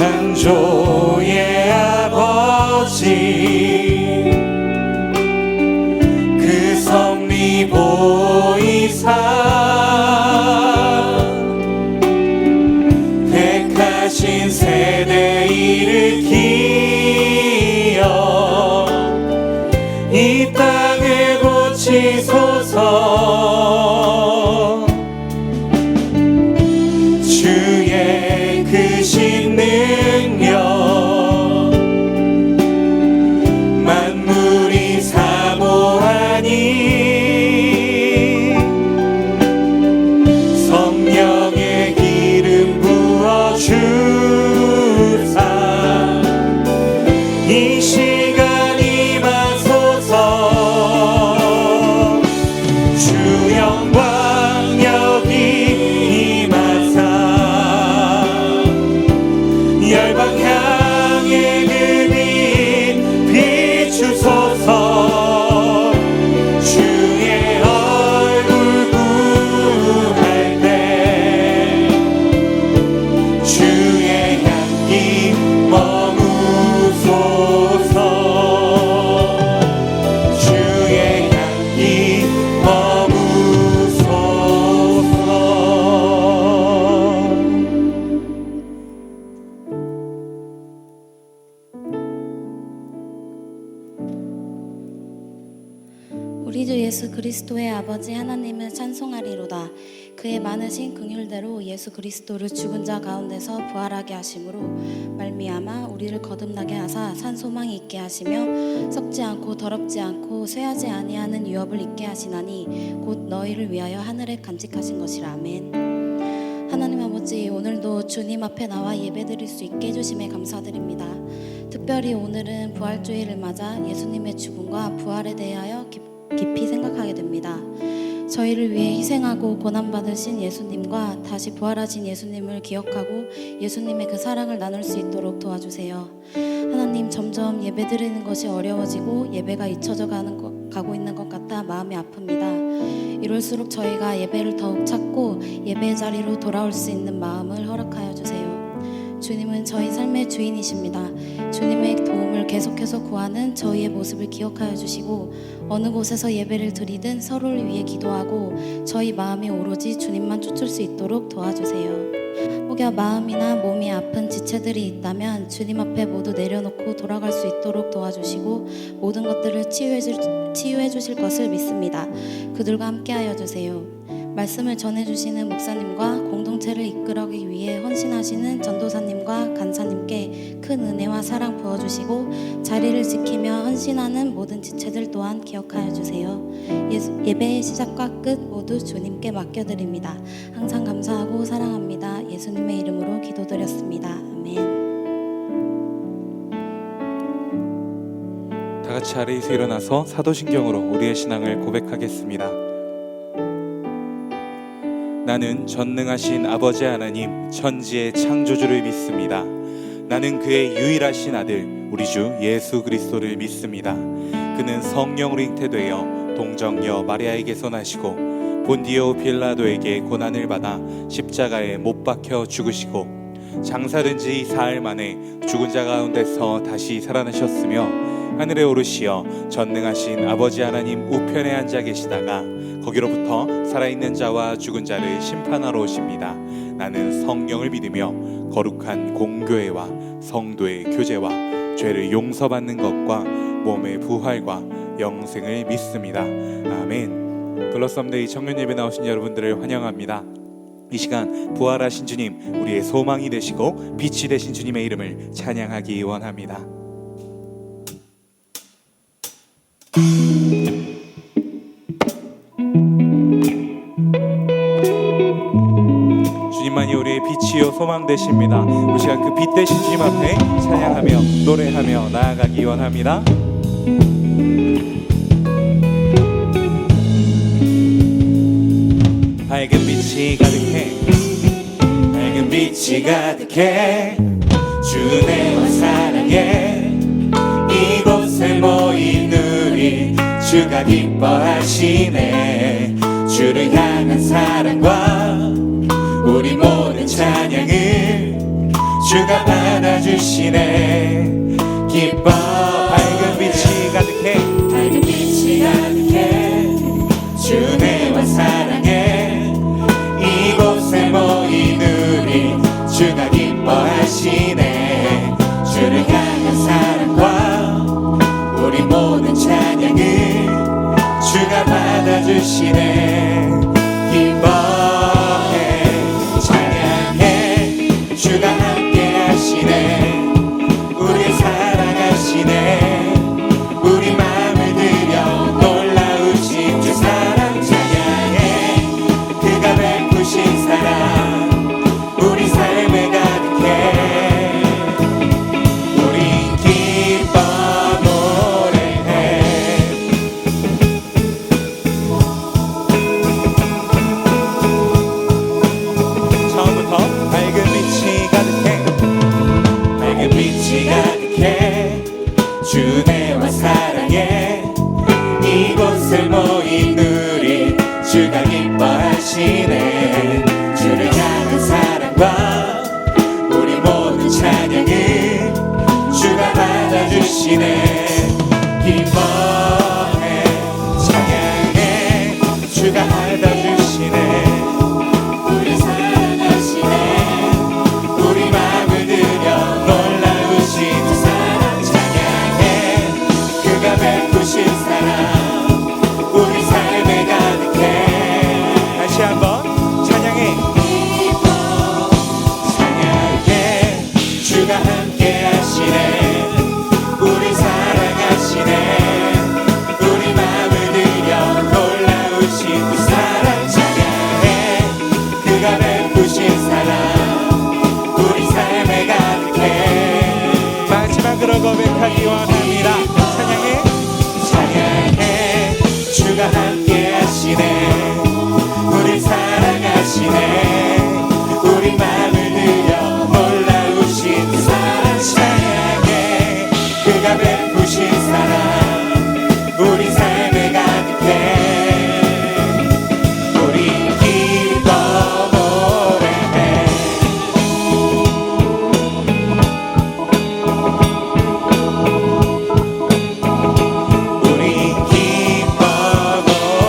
창조의 아버지 그 섭리 보이사 택하신 세대 일으키어 이 땅을 고치소서. 주의 크신 능력 만물이 사모하니 성령의 기름 부어주사 이 시간 임하소서. 주 영광 여기 임하사 열방 향해 그 빛 비추소서. 주의 얼굴 구할 때 주의 향기 머무소서. 주의 향기 머무소서. 우리 주 예수 그리스도의 아버지 하나님을 찬송하리로다. 그의 많으신 긍휼대로 예수 그리스도를 죽은 자 가운데서 부활하게 하심으로 말미암아 우리를 거듭나게 하사 산 소망이 있게 하시며 썩지 않고 더럽지 않고 쇠하지 아니하는 유업을 있게 하시나니 곧 너희를 위하여 하늘에 간직하신 것이라. 아멘. 하나님 아버지, 오늘도 주님 앞에 나와 예배드릴 수 있게 해주심에 감사드립니다. 특별히 오늘은 부활주일을 맞아 예수님의 죽음과 부활에 대하여 깊이 생각하게 됩니다. 저희를 위해 희생하고 고난받으신 예수님과 다시 부활하신 예수님을 기억하고 예수님의 그 사랑을 나눌 수 있도록 도와주세요. 하나님, 점점 예배드리는 것이 어려워지고 예배가 잊혀져 가고 있는 것 같아 마음이 아픕니다. 이럴수록 저희가 예배를 더욱 찾고 예배의 자리로 돌아올 수 있는 마음을 허락하여 주세요. 주님은 저희 삶의 주인이십니다. 주님의 도움을 계속해서 구하는 저희의 모습을 기억하여 주시고 어느 곳에서 예배를 드리든 서로를 위해 기도하고 저희 마음이 오로지 주님만 쫓을 수 있도록 도와주세요. 혹여 마음이나 몸이 아픈 지체들이 있다면 주님 앞에 모두 내려놓고 돌아갈 수 있도록 도와주시고 모든 것들을 치유해 주실 것을 믿습니다. 그들과 함께하여 주세요. 말씀을 전해주시는 목사님과 공동체를 이끌어가기 위해 헌신하시는 전도사님과 간사님께 큰 은혜와 사랑 부어주시고 자리를 지키며 헌신하는 모든 지체들 또한 기억하여 주세요. 예배의 시작과 끝 모두 주님께 맡겨드립니다. 항상 감사하고 사랑합니다. 예수님의 이름으로 기도드렸습니다. 아멘. 다 같이 자리에서 일어나서 사도신경으로 우리의 신앙을 고백하겠습니다. 나는 전능하신 아버지 하나님 천지의 창조주를 믿습니다. 나는 그의 유일하신 아들 우리 주 예수 그리스도를 믿습니다. 그는 성령으로 잉태되어 동정녀 마리아에게서 나시고 본디오 빌라도에게 고난을 받아 십자가에 못 박혀 죽으시고 장사된 지 사흘 만에 죽은 자 가운데서 다시 살아나셨으며 하늘에 오르시어 전능하신 아버지 하나님 우편에 앉아 계시다가 거기로부터 살아있는 자와 죽은 자를 심판하러 오십니다. 나는 성령을 믿으며 거룩한 공교회와 성도의 교제와 죄를 용서받는 것과 몸의 부활과 영생을 믿습니다. 아멘. 블러썸데이 청년예배 나오신 여러분들을 환영합니다. 이 시간 부활하신 주님, 우리의 소망이 되시고 빛이 되신 주님의 이름을 찬양하기 원합니다. 주님만이 우리의 빛이요 소망 되십니다. 우리 시간 그 빛 되신 주님 앞에 찬양하며 노래하며 나아가기 원합니다. 밝은 빛이 가득해, 밝은 빛이 가득해, 주 은혜와 사랑에 이곳에 모인 우리 주가 기뻐하시네. 주를 향한 사랑과 우리 모든 찬양을 주가 받아 받아주시네. 기뻐 밝은 빛이 가득해 밝은 빛이 가득해 주 내와 사랑해 이곳에 모인 우리 주가 기뻐하시네. 주를 향한 사랑과 우리 모든 찬양을 주가 받아주시네. 기뻐해 찬양해 주가 함께 하시네. 우리 사랑하시네. 우리 마음을 들여 놀라우신 주 사랑 찬양해. 그가 베푸신 사랑 우리 삶에 가득해. 우린 기뻐 노래해. 처음부터 밝은 빛이 가득해 밝은 빛이 가득해 주 내와 사랑해 이곳에 모인 우리 주가 기뻐하시네. 주를 향한 사랑과 우리 모든 찬양을 주가 받아주시네. 기뻐해 찬양해 주가 받아주시네. 우리 사랑하시네. 우리 마음을 들여 놀라우신 주 사랑 찬양해. 그가 베푸신 사랑 우리 삶에 가득해. 다시 한번 찬양해. 찬양해 주가 함께 하시네. 우리 사랑하시네. 우리 마음을 들여 놀라우신 그 사랑 찬양해. 그가 베푸신 사랑 우리 삶에 가득해. 마지막으로 고백하기 원합니다. 찬양해 찬양해 주가 함께 하시네. 우리 사랑하시네. 우리 마음을 들여 놀라우신 그 사랑 찬양해. 그가 베푸신 사랑 우리 삶에 가득해. 우리 기뻐 노래해. 우리 기뻐 노래해.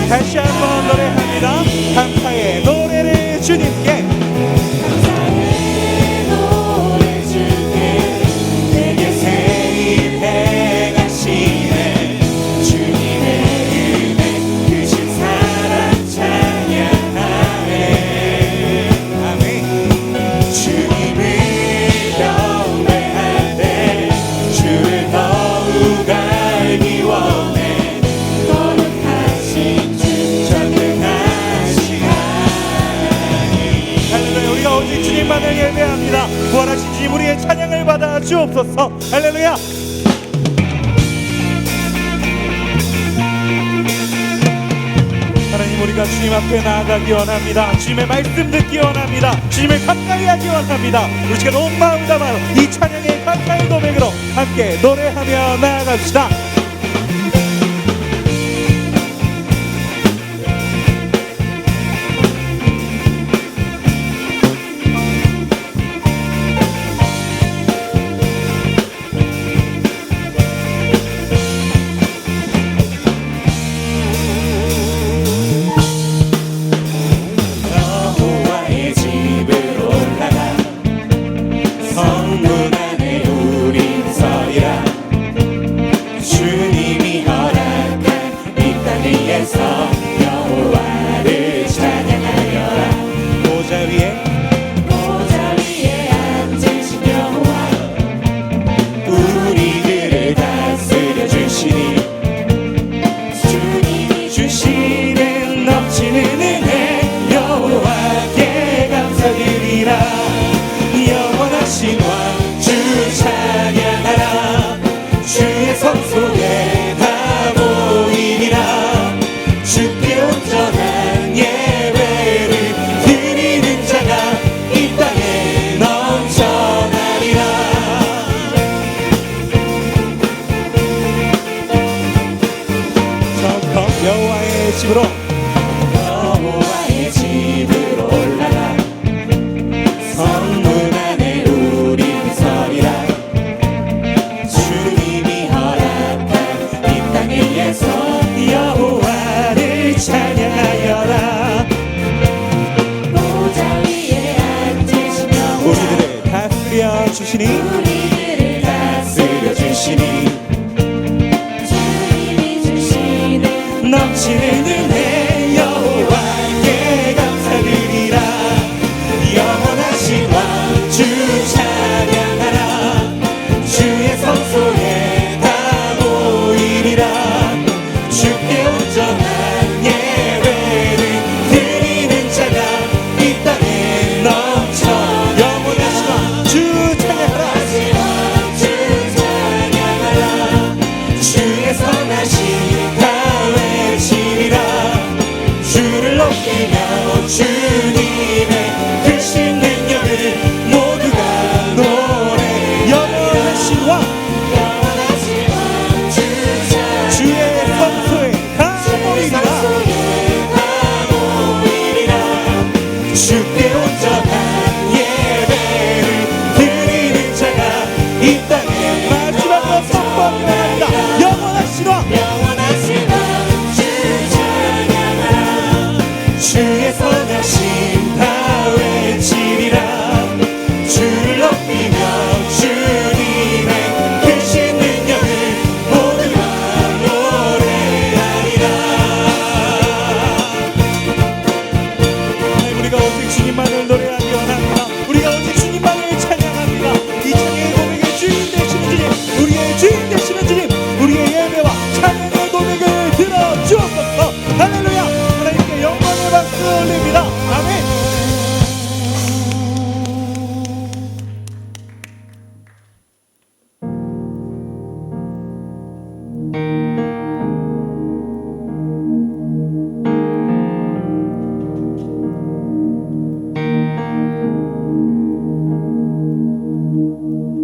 다시 한번 노래합니다. 감사의 노래를 주님께. 주님만을 예배합니다. 부활하신 주님 우리의 찬양을 받아 주옵소서. 할렐루야. 하나님, 우리가 주님 앞에 나아가기 원합니다. 주님의 말씀 듣기 원합니다. 주님을 가까이 하기 원합니다. 우리 지금 온 마음 담아 이 찬양의 감사의 고백으로 함께 노래하며 나아갑시다. 여호와의 집으로 올라가 성문 안에 우린 서리라. 주님이 허락한 이 땅 위에서 여호와를 찬양하여라. 보좌 위에 앉으신 여호와 우리들을 다스려 주시니 우리들을 다스려 주시니 넘치는 은혜 여호와께 감사드리라. 영원하신 왕 주 찬양하라. 주의 성소에 다 모이리라. 주께 온전한 예배를 드리는 자가 이 땅에 넘쳐. 영원하신 왕 주 찬양하라. 주의 선하신 주를 높이며 주님의 크신 능력을 모두가 노래. 영원하신 왕 주의 성소에 다 모이리라. 주께 온전한 예배를 드리는 자가 이 땅에 마지막으로 선포합니다. 영원하신 왕 주의 선하심 다 외치리라. 주를 높이며 주님의 크신 능력을 모두가 노래하리라. 우리가 오직 주님만을 노래하기 원합니다. 우리가 오직 주님만을 찬양합니다. 이 찬양의 고백의 주인 되시는 주님, 우리의 주인 되시는 주님, 우리의 예배와 찬양의 고백을 들어주옵소서. 할렐루야. 하나님께 영광의 박수 올립니다. 아멘.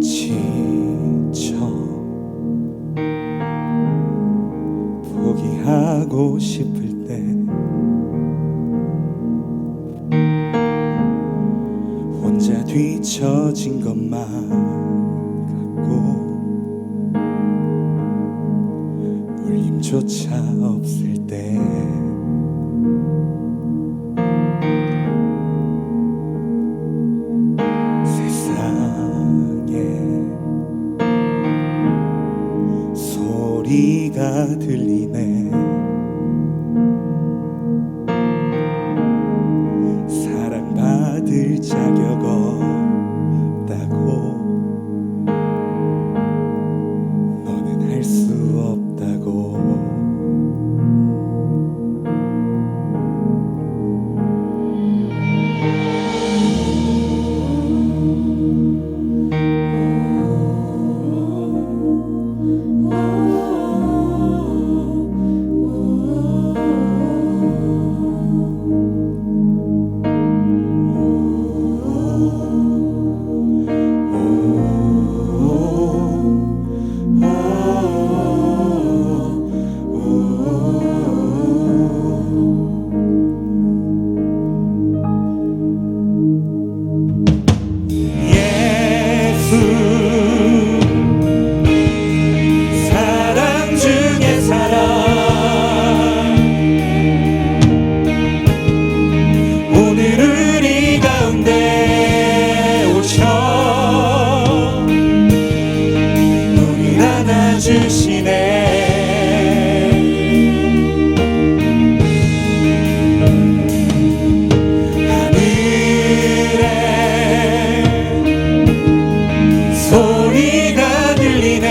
지쳐 포기하고 싶을 때 혼자 뒤처진 것만 같고 울림조차 없을 때 들리네. 사랑받을 자격 없다고, 너는 할 수 없다고. 사랑 중에 사랑, 오늘 우리 가운데 오셔 우릴 안아주시네. 소리가 들리네.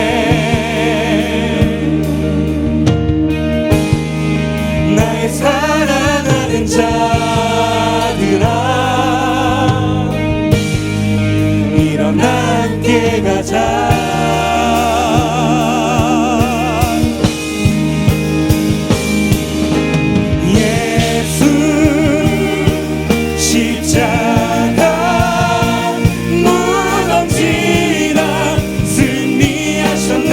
나의 사랑하는 자들아, 일어나 함께 가자. 예수 십자가 무덤지나 승리하셨네.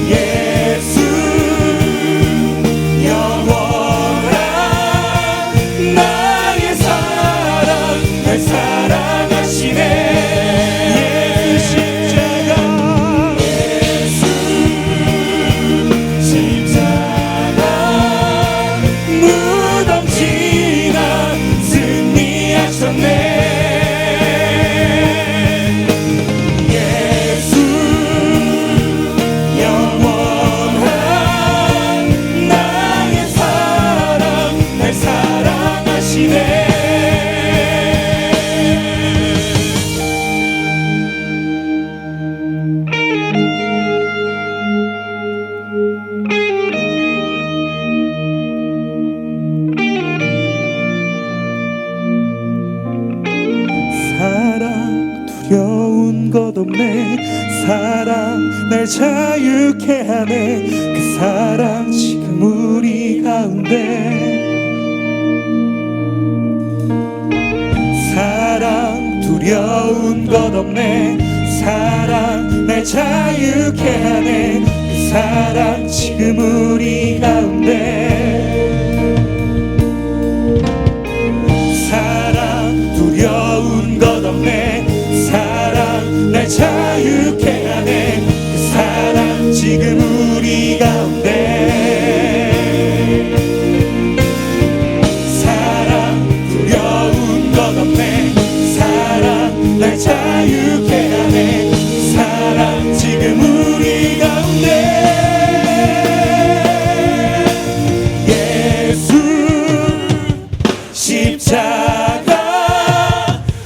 예수 영원한 나의 사랑, 날 사랑하시네. 예수 십자가, 예수 십자가 무덤지나 승리하셨네. 예수 영원한 나의 사랑, 날 사랑하시네. 사랑 두려운 것 없네. 사랑 날 자유케 하네. 그 사랑 지금 우리 가운데. 사랑 두려운 것 없네. 사랑 날 자유케 하네. 그 사랑 지금 우리 가운데. 사랑 두려운 것 없네. 사랑 날 자유케 하네. 그 사랑 지금 우리 가운데. 사랑 두려운 것 없네. 사랑 날 자유케 하네. 그 사랑 지금 우리 가운데. 예수 십자가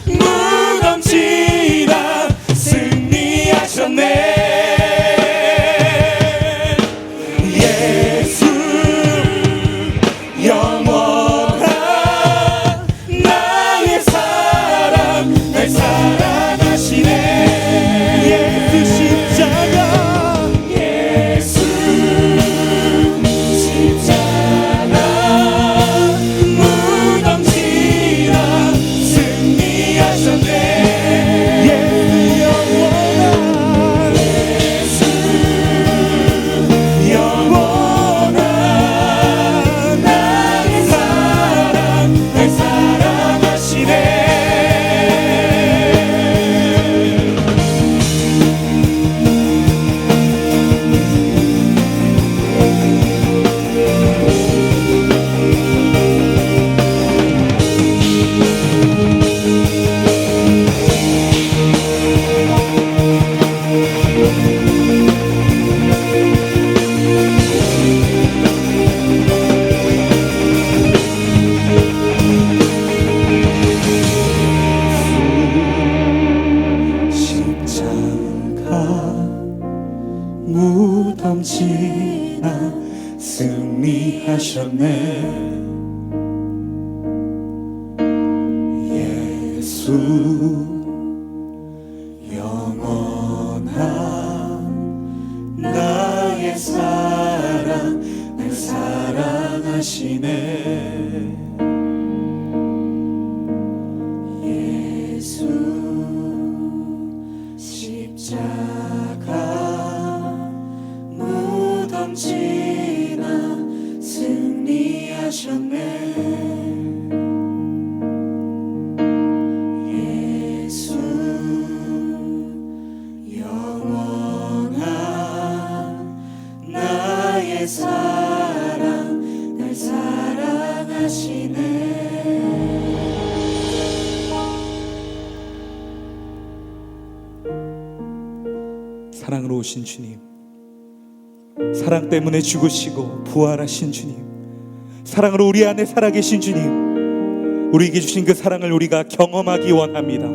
무덤지나 승리하셨네. 무덤 지나 승리하셨네. 예수 영원한 나의 사랑 날 사랑하시네. 예수 십자가 무덤 지나 승리하셨네. 예수 영원한 나의 사랑 날 사랑하시네. 사랑으로 오신 주님, 사랑 때문에 죽으시고 부활하신 주님, 사랑으로 우리 안에 살아계신 주님, 우리에게 주신 그 사랑을 우리가 경험하기 원합니다.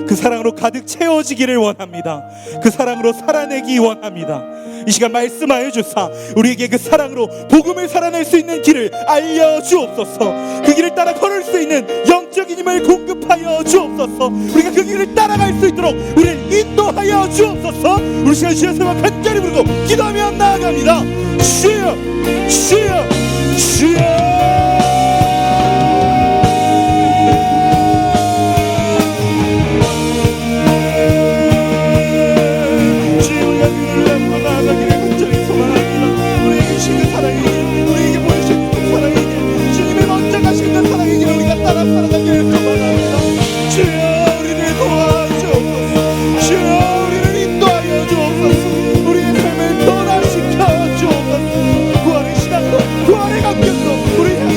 그 사랑으로 가득 채워지기를 원합니다. 그 사랑으로 살아내기 원합니다. 이 시간 말씀하여 주사 우리에게 그 사랑으로 복음을 살아낼 수 있는 길을 알려주옵소서. 그 길을 따라 걸을 수 있는 영적인 힘을 공급하여 주옵소서. 우리가 그 길을 따라갈 수 있도록 우리를 인도하여 주옵소서. 우리 시간 주여서 간절히 부르고 기도하며 나아갑니다. 주여 주여 주여. 우리의 삶을 변화시켜 주옵소서. 구원의 신앙으로 구원의 감격으로 우리 향해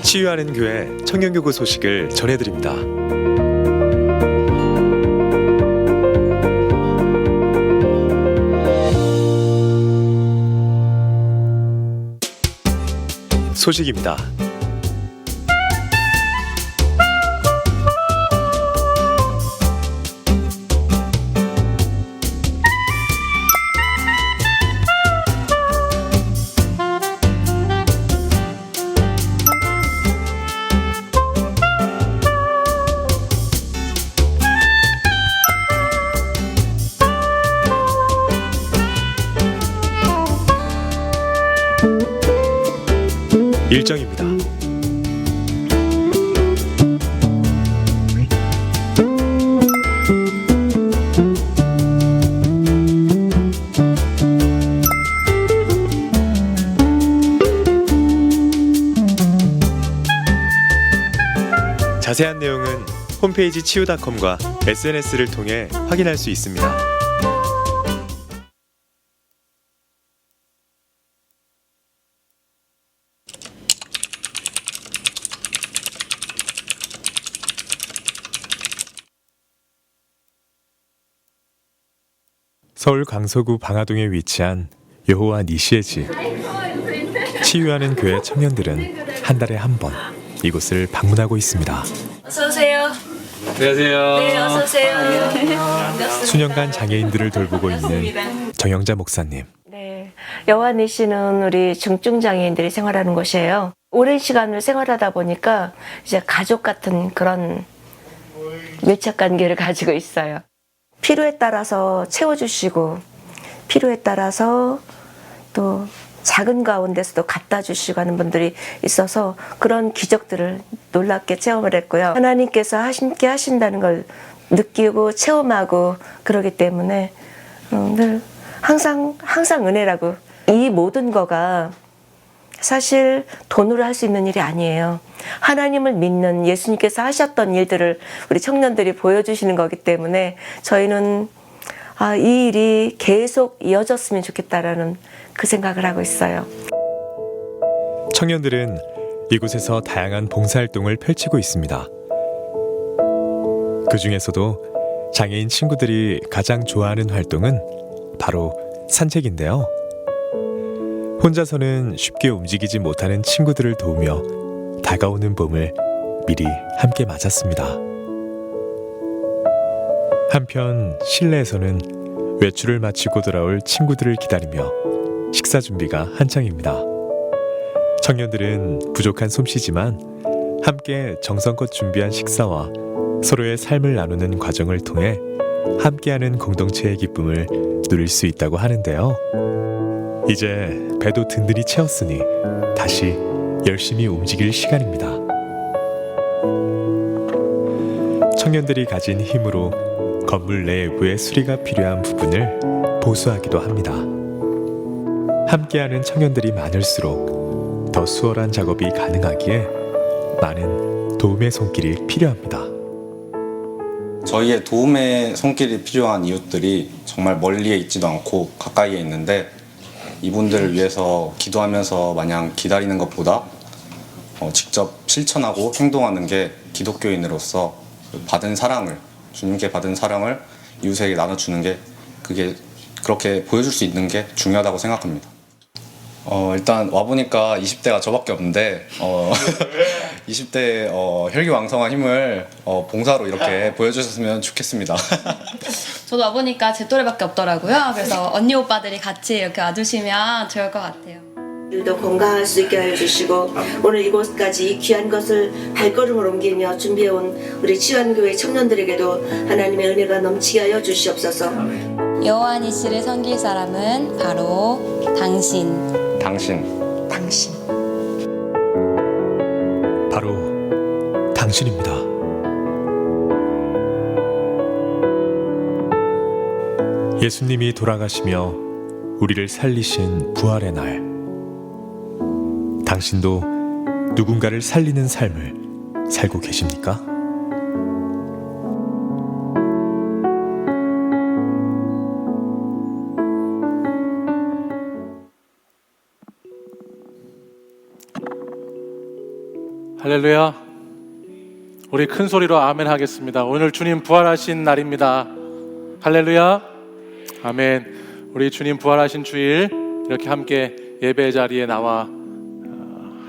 치유하는 교회 청년교구 소식을 전해드립니다. 소식입니다. 일정입니다. 자세한 내용은 홈페이지 치유닷컴과 SNS를 통해 확인할 수 있습니다. 서울 강서구 방화동에 위치한 여호와 니시의 집. 치유하는 교회 청년들은 한 달에 한 번 이곳을 방문하고 있습니다. 어서 오세요. 안녕하세요. 네, 어서 오세요. 수년간 장애인들을 돌보고 있는 정영자 목사님. 네, 여호와 니시는 우리 중증 장애인들이 생활하는 곳이에요. 오랜 시간을 생활하다 보니까 이제 가족 같은 그런 밀착 관계를 가지고 있어요. 필요에 따라서 채워주시고 필요에 따라서 또 작은 가운데서도 갖다 주시고 하는 분들이 있어서 그런 기적들을 놀랍게 체험을 했고요. 하나님께서 함께 하신다는 걸 느끼고 체험하고 그러기 때문에 늘 항상 은혜라고. 이 모든 거가 사실 돈으로 할 수 있는 일이 아니에요. 하나님을 믿는 예수님께서 하셨던 일들을 우리 청년들이 보여주시는 거기 때문에 저희는 이 일이 계속 이어졌으면 좋겠다라는 그 생각을 하고 있어요. 청년들은 이곳에서 다양한 봉사활동을 펼치고 있습니다. 그 중에서도 장애인 친구들이 가장 좋아하는 활동은 바로 산책인데요. 혼자서는 쉽게 움직이지 못하는 친구들을 도우며 다가오는 봄을 미리 함께 맞았습니다. 한편 실내에서는 외출을 마치고 돌아올 친구들을 기다리며 식사 준비가 한창입니다. 청년들은 부족한 솜씨지만 함께 정성껏 준비한 식사와 서로의 삶을 나누는 과정을 통해 함께하는 공동체의 기쁨을 누릴 수 있다고 하는데요. 이제 배도 든든히 채웠으니 다시 열심히 움직일 시간입니다. 청년들이 가진 힘으로 건물 내부의 수리가 필요한 부분을 보수하기도 합니다. 함께하는 청년들이 많을수록 더 수월한 작업이 가능하기에 많은 도움의 손길이 필요합니다. 저희의 도움의 손길이 필요한 이웃들이 정말 멀리에 있지도 않고 가까이에 있는데 이분들을 위해서 기도하면서 마냥 기다리는 것보다 직접 실천하고 행동하는 게 기독교인으로서 받은 사랑을, 주님께 받은 사랑을 이웃에게 나눠주는 게 그게 그렇게 보여줄 수 있는 게 중요하다고 생각합니다. 일단 와보니까 20대가 저밖에 없는데 20대의 혈기왕성한 힘을 봉사로 이렇게 보여주셨으면 좋겠습니다. 저도 와보니까 제 또래밖에 없더라고요. 그래서 언니 오빠들이 같이 이렇게 와주시면 좋을 것 같아요. 도 건강할 수 있게 해주시고 오늘 이곳까지 이 귀한 것을 발걸음을 옮기며 준비해온 우리 치유한교회 청년들에게도 하나님의 은혜가 넘치게 하여 주시옵소서. 여호와 니시를 섬길 사람은 바로 당신. 바로 당신입니다. 예수님이 돌아가시며 우리를 살리신 부활의 날, 당신도 누군가를 살리는 삶을 살고 계십니까? 할렐루야. 우리 큰 소리로 아멘 하겠습니다. 오늘 주님 부활하신 날입니다. 할렐루야. 아멘. 우리 주님 부활하신 주일 이렇게 함께 예배 자리에 나와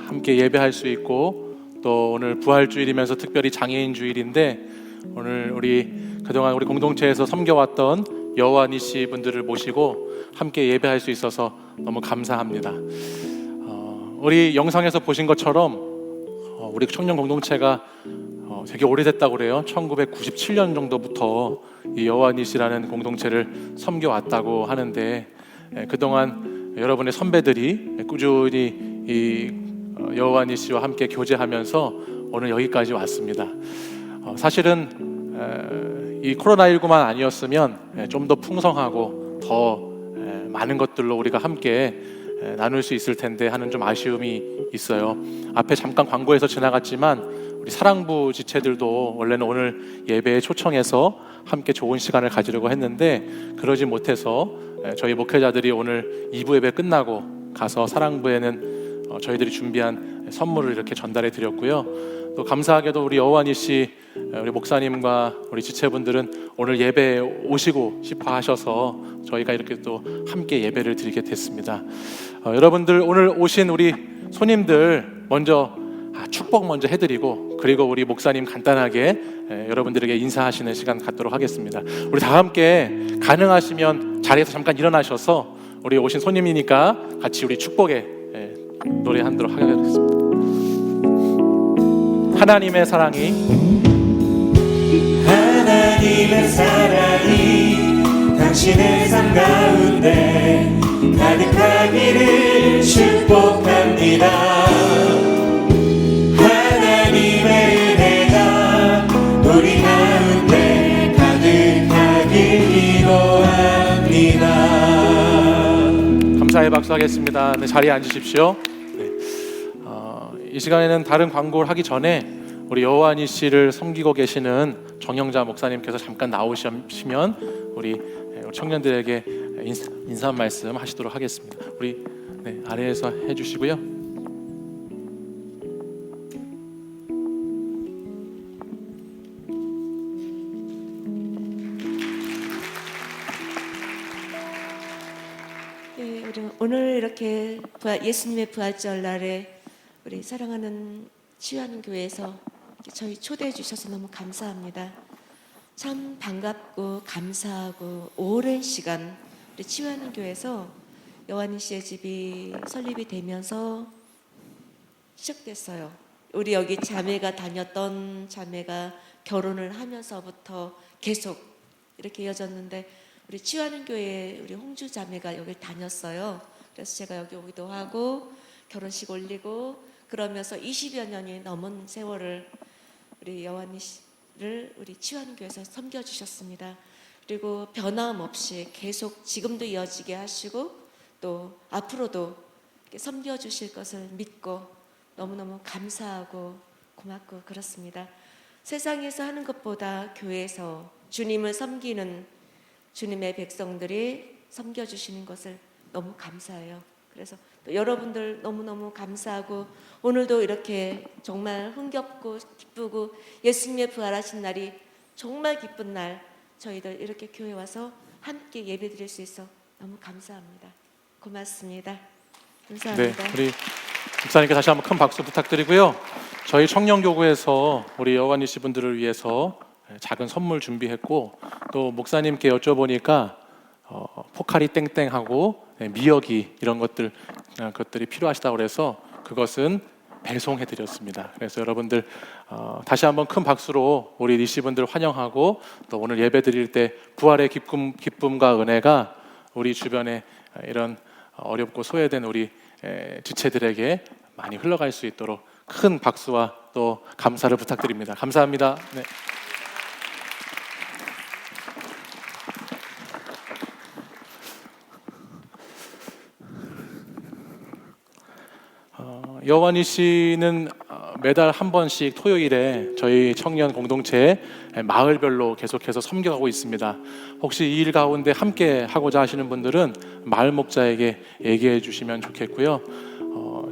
함께 예배할 수 있고, 또 오늘 부활주일이면서 특별히 장애인 주일인데, 오늘 우리 그동안 우리 공동체에서 섬겨왔던 여호와니시 분들을 모시고 함께 예배할 수 있어서 너무 감사합니다. 우리 영상에서 보신 것처럼 우리 청년 공동체가 되게 오래됐다고 그래요. 1997년 정도부터 이 여호와니시라는 공동체를 섬겨왔다고 하는데, 그동안 여러분의 선배들이 꾸준히 이 여호와니시와 함께 교제하면서 오늘 여기까지 왔습니다. 사실은 이 코로나19만 아니었으면 좀 더 풍성하고 더 많은 것들로 우리가 함께 나눌 수 있을 텐데 하는 좀 아쉬움이 있어요. 앞에 잠깐 광고에서 지나갔지만 우리 사랑부 지체들도 원래는 오늘 예배에 초청해서 함께 좋은 시간을 가지려고 했는데 그러지 못해서 저희 목회자들이 오늘 2부 예배 끝나고 가서 사랑부에는 저희들이 준비한 선물을 이렇게 전달해 드렸고요. 또 감사하게도 우리 여호와니시 우리 목사님과 우리 지체분들은 오늘 예배에 오시고 싶어 하셔서 저희가 이렇게 또 함께 예배를 드리게 됐습니다. 여러분들 오늘 오신 우리 손님들 먼저 축복 먼저 해드리고, 그리고 우리 목사님 간단하게 여러분들에게 인사하시는 시간 갖도록 하겠습니다. 우리 다 함께 가능하시면 자리에서 잠깐 일어나셔서 우리 오신 손님이니까 같이 우리 축복에 노래하도록 하겠습니다. 하나님의 사랑이 당신의 삶 가운데 가득하기를 축복합니다. 하나님의 은혜가 우리 가운데 가득하길 기도합니다. 감사의 박수하겠습니다. 네, 자리에 앉으십시오. 이 시간에는 다른 광고를 하기 전에 우리 여호와니시를 섬기고 계시는 정영자 목사님께서 잠깐 나오시면 우리 청년들에게 인사 말씀 하시도록 하겠습니다. 우리 아래에서 해주시고요. 네, 우리 오늘 이렇게 예수님의 부활절 날에 우리 사랑하는 치유하는 교회에서 저희 초대해 주셔서 너무 감사합니다. 참 반갑고 감사하고 오랜 시간 우리 치유하는 교회에서 여호와니시의 집이 설립이 되면서 시작됐어요. 우리 여기 자매가 다녔던 자매가 결혼을 하면서부터 계속 이렇게 이어졌는데, 우리 치유하는 교회에 우리 홍주 자매가 여기 다녔어요. 그래서 제가 여기 오기도 하고 결혼식 올리고 그러면서 20여 년이 넘은 세월을 우리 여호와니시를 우리 치유하는 교회에서 섬겨주셨습니다. 그리고 변함없이 계속 지금도 이어지게 하시고 또 앞으로도 섬겨주실 것을 믿고 너무너무 감사하고 고맙고 그렇습니다. 세상에서 하는 것보다 교회에서 주님을 섬기는 주님의 백성들이 섬겨주시는 것을 너무 감사해요. 그래서 또 여러분들 너무너무 감사하고, 오늘도 이렇게 정말 흥겹고 기쁘고 예수님의 부활하신 날이 정말 기쁜 날, 저희들 이렇게 교회 와서 함께 예배드릴 수 있어 너무 감사합니다. 고맙습니다. 감사합니다. 네, 우리 목사님께 다시 한번 큰 박수 부탁드리고요. 저희 청년교구에서 우리 여호와니시 분들을 위해서 작은 선물 준비했고, 또 목사님께 여쭤보니까 포카리 땡땡하고 미역이 이런 것들이 필요하시다고 그래서 그것은 배송해드렸습니다. 그래서 여러분들 다시 한번 큰 박수로 우리 니시분들 환영하고, 또 오늘 예배 드릴 때 부활의 기쁨과 은혜가 우리 주변에 이런 어렵고 소외된 우리 지체들에게 많이 흘러갈 수 있도록 큰 박수와 또 감사를 부탁드립니다. 감사합니다. 네. 여호와니시는 매달 한 번씩 토요일에 저희 청년 공동체에 마을별로 계속해서 섬겨가고 있습니다. 혹시 이 일 가운데 함께 하고자 하시는 분들은 마을 목자에게 얘기해 주시면 좋겠고요.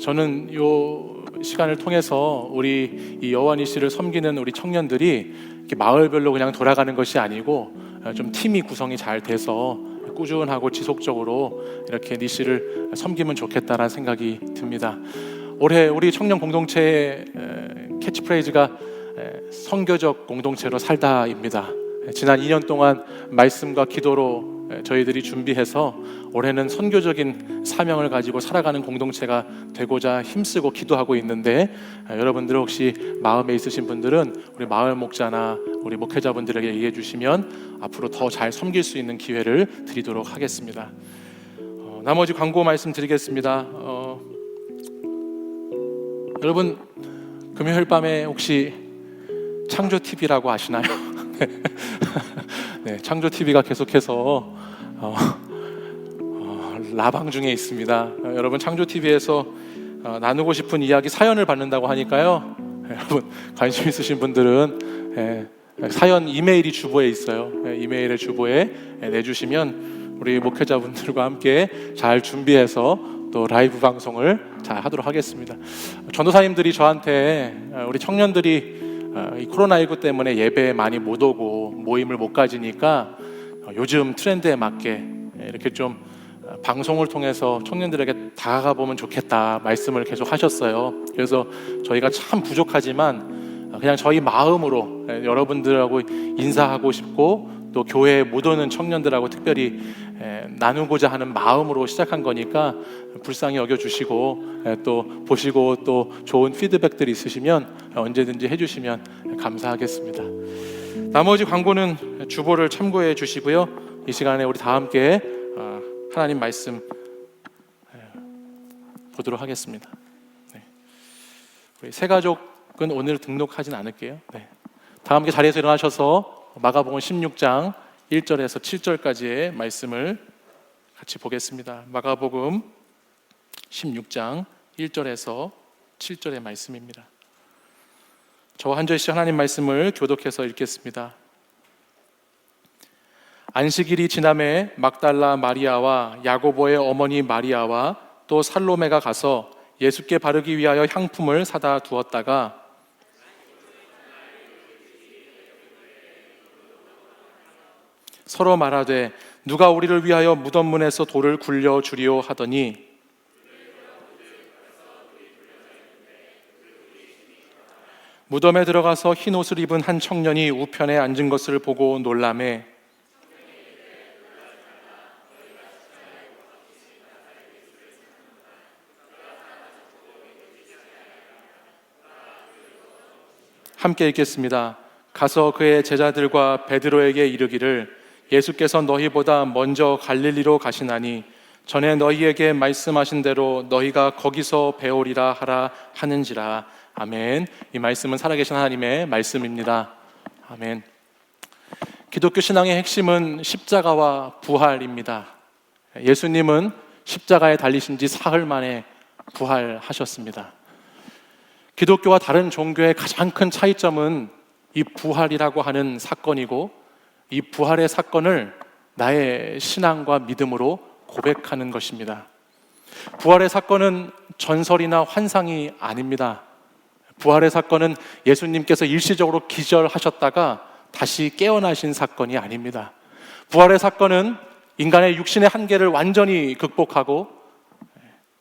저는 요 시간을 통해서 우리 이 여호와 니시를 섬기는 우리 청년들이 이렇게 마을별로 그냥 돌아가는 것이 아니고 좀 팀이 구성이 잘 돼서 꾸준하고 지속적으로 이렇게 니시를 섬기면 좋겠다라는 생각이 듭니다. 올해 우리 청년 공동체의 캐치프레이즈가 선교적 공동체로 살다입니다. 지난 2년 동안 말씀과 기도로 저희들이 준비해서 올해는 선교적인 사명을 가지고 살아가는 공동체가 되고자 힘쓰고 기도하고 있는데, 여러분들 혹시 마음에 있으신 분들은 우리 마을 목자나 우리 목회자분들에게 얘기해 주시면 앞으로 더 잘 섬길 수 있는 기회를 드리도록 하겠습니다. 나머지 광고 말씀드리겠습니다. 여러분 금요일 밤에 혹시 창조TV라고 아시나요? 네, 창조TV가 계속해서 라방 중에 있습니다. 여러분 창조TV에서 나누고 싶은 이야기 사연을 받는다고 하니까요, 여러분 관심 있으신 분들은 사연 이메일이 주보에 있어요. 이메일의 주보에 내주시면 우리 목회자분들과 함께 잘 준비해서 또 라이브 방송을 잘 하도록 하겠습니다. 전도사님들이 저한테 우리 청년들이 이 코로나19 때문에 예배에 많이 못 오고 모임을 못 가지니까 요즘 트렌드에 맞게 이렇게 좀 방송을 통해서 청년들에게 다가가 보면 좋겠다 말씀을 계속 하셨어요. 그래서 저희가 참 부족하지만 그냥 저희 마음으로 여러분들하고 인사하고 싶고 또 교회에 못 오는 청년들하고 특별히 나누고자 하는 마음으로 시작한 거니까 불쌍히 여겨주시고 또 보시고 또 좋은 피드백들이 있으시면 언제든지 해주시면 감사하겠습니다. 나머지 광고는 주보를 참고해 주시고요. 이 시간에 우리 다 함께 하나님 말씀 보도록 하겠습니다. 우리 새 가족은 오늘 등록하진 않을게요. 다 함께 자리에서 일어나셔서 마가복음 16장 1절에서 7절까지의 말씀을 같이 보겠습니다. 마가복음 16장 1절에서 7절의 말씀입니다. 저와 한 절씩 하나님 말씀을 교독해서 읽겠습니다. 안식일이 지남에 막달라 마리아와 야고보의 어머니 마리아와 또 살로메가 가서 예수께 바르기 위하여 향품을 사다 두었다가 서로 말하되 누가 우리를 위하여 무덤 문에서 돌을 굴려 주리오 하더니 무덤에 들어가서 흰 옷을 입은 한 청년이 우편에 앉은 것을 보고 놀라매 함께 읽겠습니다. 가서 그의 제자들과 베드로에게 이르기를 예수께서 너희보다 먼저 갈릴리로 가시나니 전에 너희에게 말씀하신 대로 너희가 거기서 배우리라 하라 하는지라. 아멘. 이 말씀은 살아계신 하나님의 말씀입니다. 아멘. 기독교 신앙의 핵심은 십자가와 부활입니다. 예수님은 십자가에 달리신 지 사흘 만에 부활하셨습니다. 기독교와 다른 종교의 가장 큰 차이점은 이 부활이라고 하는 사건이고, 이 부활의 사건을 나의 신앙과 믿음으로 고백하는 것입니다. 부활의 사건은 전설이나 환상이 아닙니다. 부활의 사건은 예수님께서 일시적으로 기절하셨다가 다시 깨어나신 사건이 아닙니다. 부활의 사건은 인간의 육신의 한계를 완전히 극복하고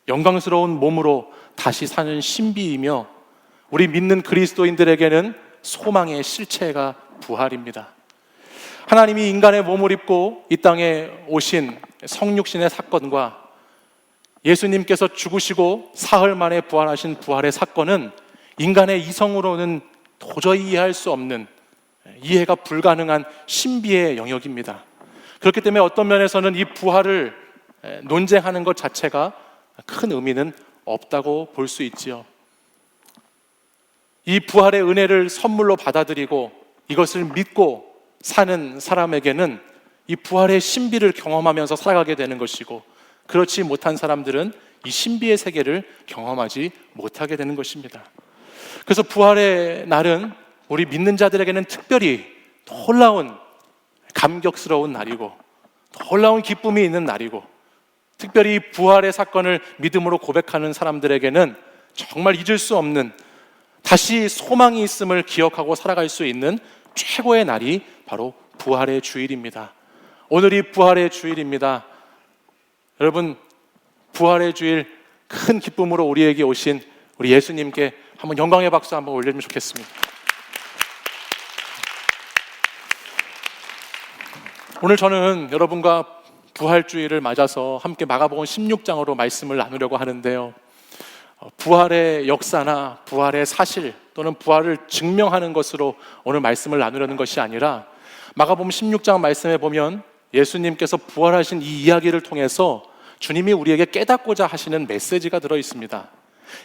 영광스러운 몸으로 다시 사는 신비이며, 우리 믿는 그리스도인들에게는 소망의 실체가 부활입니다. 하나님이 인간의 몸을 입고 이 땅에 오신 성육신의 사건과 예수님께서 죽으시고 사흘 만에 부활하신 부활의 사건은 인간의 이성으로는 도저히 이해할 수 없는, 이해가 불가능한 신비의 영역입니다. 그렇기 때문에 어떤 면에서는 이 부활을 논쟁하는 것 자체가 큰 의미는 없다고 볼 수 있지요. 이 부활의 은혜를 선물로 받아들이고 이것을 믿고 사는 사람에게는 이 부활의 신비를 경험하면서 살아가게 되는 것이고, 그렇지 못한 사람들은 이 신비의 세계를 경험하지 못하게 되는 것입니다. 그래서 부활의 날은 우리 믿는 자들에게는 특별히 놀라운 감격스러운 날이고, 놀라운 기쁨이 있는 날이고, 특별히 부활의 사건을 믿음으로 고백하는 사람들에게는 정말 잊을 수 없는, 다시 소망이 있음을 기억하고 살아갈 수 있는 최고의 날이 바로 부활의 주일입니다. 오늘이 부활의 주일입니다. 여러분, 부활의 주일 큰 기쁨으로 우리에게 오신 우리 예수님께 한번 영광의 박수 한번 올려주면 좋겠습니다. 오늘 저는 여러분과 부활주일을 맞아서 함께 마가복음 16장으로 말씀을 나누려고 하는데요. 부활의 역사나 부활의 사실 또는 부활을 증명하는 것으로 오늘 말씀을 나누려는 것이 아니라 마가복음 16장 말씀에 보면 예수님께서 부활하신 이 이야기를 통해서 주님이 우리에게 깨닫고자 하시는 메시지가 들어 있습니다.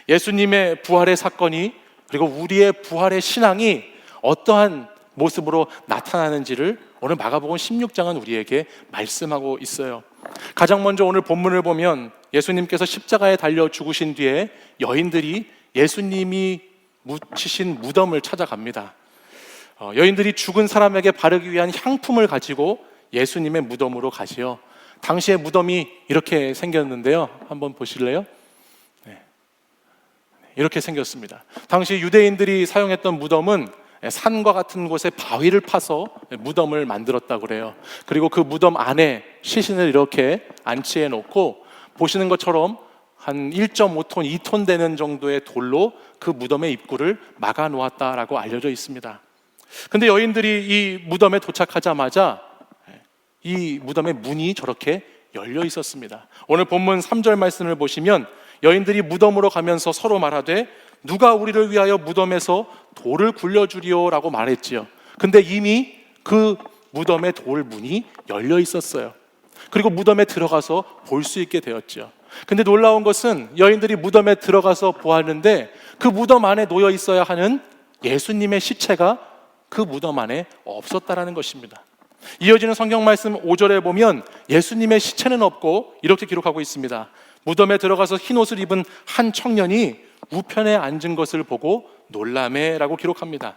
예수님의 부활의 사건이 그리고 우리의 부활의 신앙이 어떠한 모습으로 나타나는지를 오늘 마가복음 16장은 우리에게 말씀하고 있어요. 가장 먼저 오늘 본문을 보면 예수님께서 십자가에 달려 죽으신 뒤에 여인들이 예수님이 묻히신 무덤을 찾아갑니다. 여인들이 죽은 사람에게 바르기 위한 향품을 가지고 예수님의 무덤으로 가지요. 당시의 무덤이 이렇게 생겼는데요. 한번 보실래요? 네. 이렇게 생겼습니다. 당시 유대인들이 사용했던 무덤은 산과 같은 곳에 바위를 파서 무덤을 만들었다고 그래요. 그리고 그 무덤 안에 시신을 이렇게 안치해 놓고 보시는 것처럼 한 1.5톤, 2톤 되는 정도의 돌로 그 무덤의 입구를 막아 놓았다라고 알려져 있습니다. 근데 여인들이 이 무덤에 도착하자마자 이 무덤의 문이 저렇게 열려 있었습니다. 오늘 본문 3절 말씀을 보시면 여인들이 무덤으로 가면서 서로 말하되 누가 우리를 위하여 무덤에서 돌을 굴려주리오 라고 말했지요. 근데 이미 그 무덤의 돌 문이 열려 있었어요. 그리고 무덤에 들어가서 볼 수 있게 되었죠. 근데 놀라운 것은 여인들이 무덤에 들어가서 보았는데 그 무덤 안에 놓여 있어야 하는 예수님의 시체가 그 무덤 안에 없었다라는 것입니다. 이어지는 성경 말씀 5절에 보면 예수님의 시체는 없고 이렇게 기록하고 있습니다. 무덤에 들어가서 흰 옷을 입은 한 청년이 우편에 앉은 것을 보고 놀라매라고 기록합니다.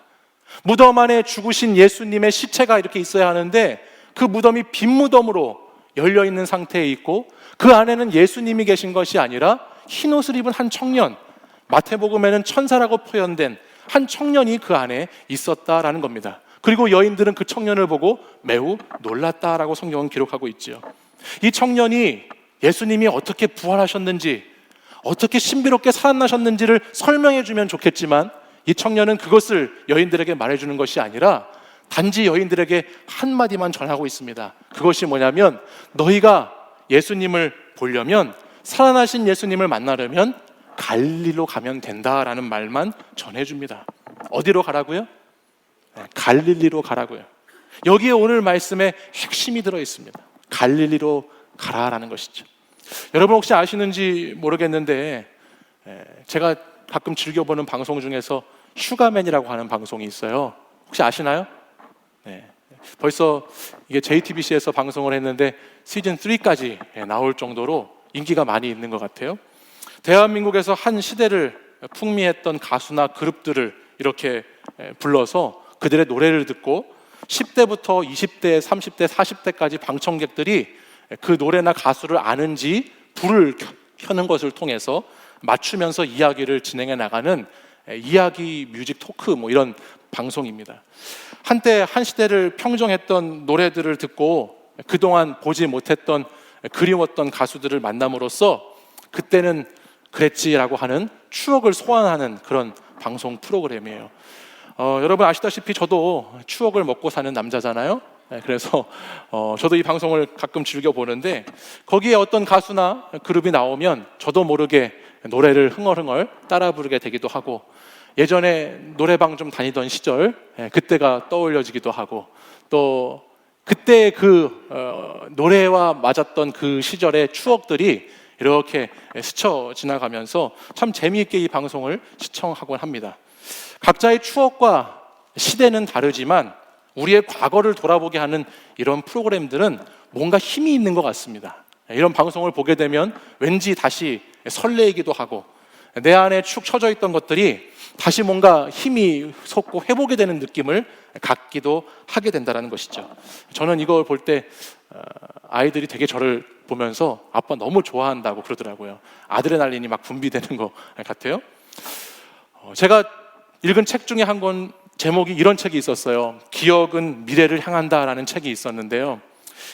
무덤 안에 죽으신 예수님의 시체가 이렇게 있어야 하는데 그 무덤이 빈 무덤으로 열려있는 상태에 있고 그 안에는 예수님이 계신 것이 아니라 흰 옷을 입은 한 청년, 마태복음에는 천사라고 표현된 한 청년이 그 안에 있었다라는 겁니다. 그리고 여인들은 그 청년을 보고 매우 놀랐다라고 성경은 기록하고 있지요. 이 청년이 예수님이 어떻게 부활하셨는지, 어떻게 신비롭게 살아나셨는지를 설명해 주면 좋겠지만 이 청년은 그것을 여인들에게 말해주는 것이 아니라 단지 여인들에게 한마디만 전하고 있습니다. 그것이 뭐냐면 너희가 예수님을 보려면, 살아나신 예수님을 만나려면 갈릴리로 가면 된다라는 말만 전해줍니다. 어디로 가라고요? 갈릴리로 가라고요. 여기에 오늘 말씀에 핵심이 들어 있습니다. 갈릴리로 가라라는 것이죠. 여러분 혹시 아시는지 모르겠는데 제가 가끔 즐겨보는 방송 중에서 슈가맨이라고 하는 방송이 있어요. 혹시 아시나요? 네. 벌써 이게 JTBC에서 방송을 했는데 시즌 3까지 나올 정도로 인기가 많이 있는 것 같아요. 대한민국에서 한 시대를 풍미했던 가수나 그룹들을 이렇게 불러서 그들의 노래를 듣고 10대부터 20대, 30대, 40대까지 방청객들이 그 노래나 가수를 아는지 불을 켜는 것을 통해서 맞추면서 이야기를 진행해 나가는 이야기 뮤직 토크 뭐 이런 방송입니다. 한때 한 시대를 평정했던 노래들을 듣고 그동안 보지 못했던 그리웠던 가수들을 만남으로써 그때는 그랬지라고 하는 추억을 소환하는 그런 방송 프로그램이에요. 여러분 아시다시피 저도 추억을 먹고 사는 남자잖아요. 그래서 저도 이 방송을 가끔 즐겨 보는데 거기에 어떤 가수나 그룹이 나오면 저도 모르게 노래를 흥얼흥얼 따라 부르게 되기도 하고 예전에 노래방 좀 다니던 시절 그때가 떠올려지기도 하고 또 그때 그 노래와 맞았던 그 시절의 추억들이 이렇게 스쳐 지나가면서 참 재미있게 이 방송을 시청하곤 합니다. 각자의 추억과 시대는 다르지만 우리의 과거를 돌아보게 하는 이런 프로그램들은 뭔가 힘이 있는 것 같습니다. 이런 방송을 보게 되면 왠지 다시 설레이기도 하고 내 안에 축 처져 있던 것들이 다시 뭔가 힘이 솟고 회복이 되는 느낌을 갖기도 하게 된다는 것이죠. 저는 이걸 볼 때 아이들이 되게 저를 보면서 아빠 너무 좋아한다고 그러더라고요. 아드레날린이 막 분비되는 것 같아요. 제가 읽은 책 중에 한 권 제목이 이런 책이 있었어요. 기억은 미래를 향한다라는 책이 있었는데요.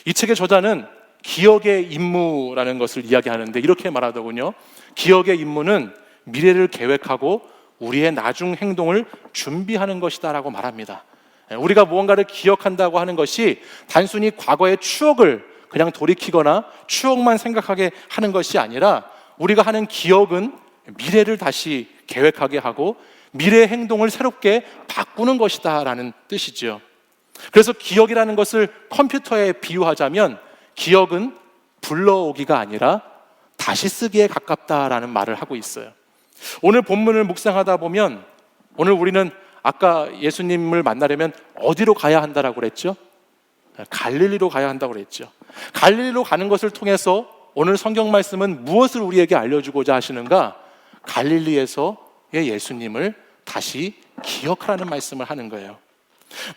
이 책의 저자는 기억의 임무라는 것을 이야기하는데 이렇게 말하더군요. 기억의 임무는 미래를 계획하고 우리의 나중 행동을 준비하는 것이다라고 말합니다. 우리가 무언가를 기억한다고 하는 것이 단순히 과거의 추억을 그냥 돌이키거나 추억만 생각하게 하는 것이 아니라 우리가 하는 기억은 미래를 다시 계획하게 하고 미래의 행동을 새롭게 바꾸는 것이다라는 뜻이죠. 그래서 기억이라는 것을 컴퓨터에 비유하자면 기억은 불러오기가 아니라 다시 쓰기에 가깝다라는 말을 하고 있어요. 오늘 본문을 묵상하다 보면 오늘 우리는 아까 예수님을 만나려면 어디로 가야 한다라고 그랬죠? 갈릴리로 가야 한다고 그랬죠. 갈릴리로 가는 것을 통해서 오늘 성경 말씀은 무엇을 우리에게 알려주고자 하시는가? 갈릴리에서의 예수님을 다시 기억하라는 말씀을 하는 거예요.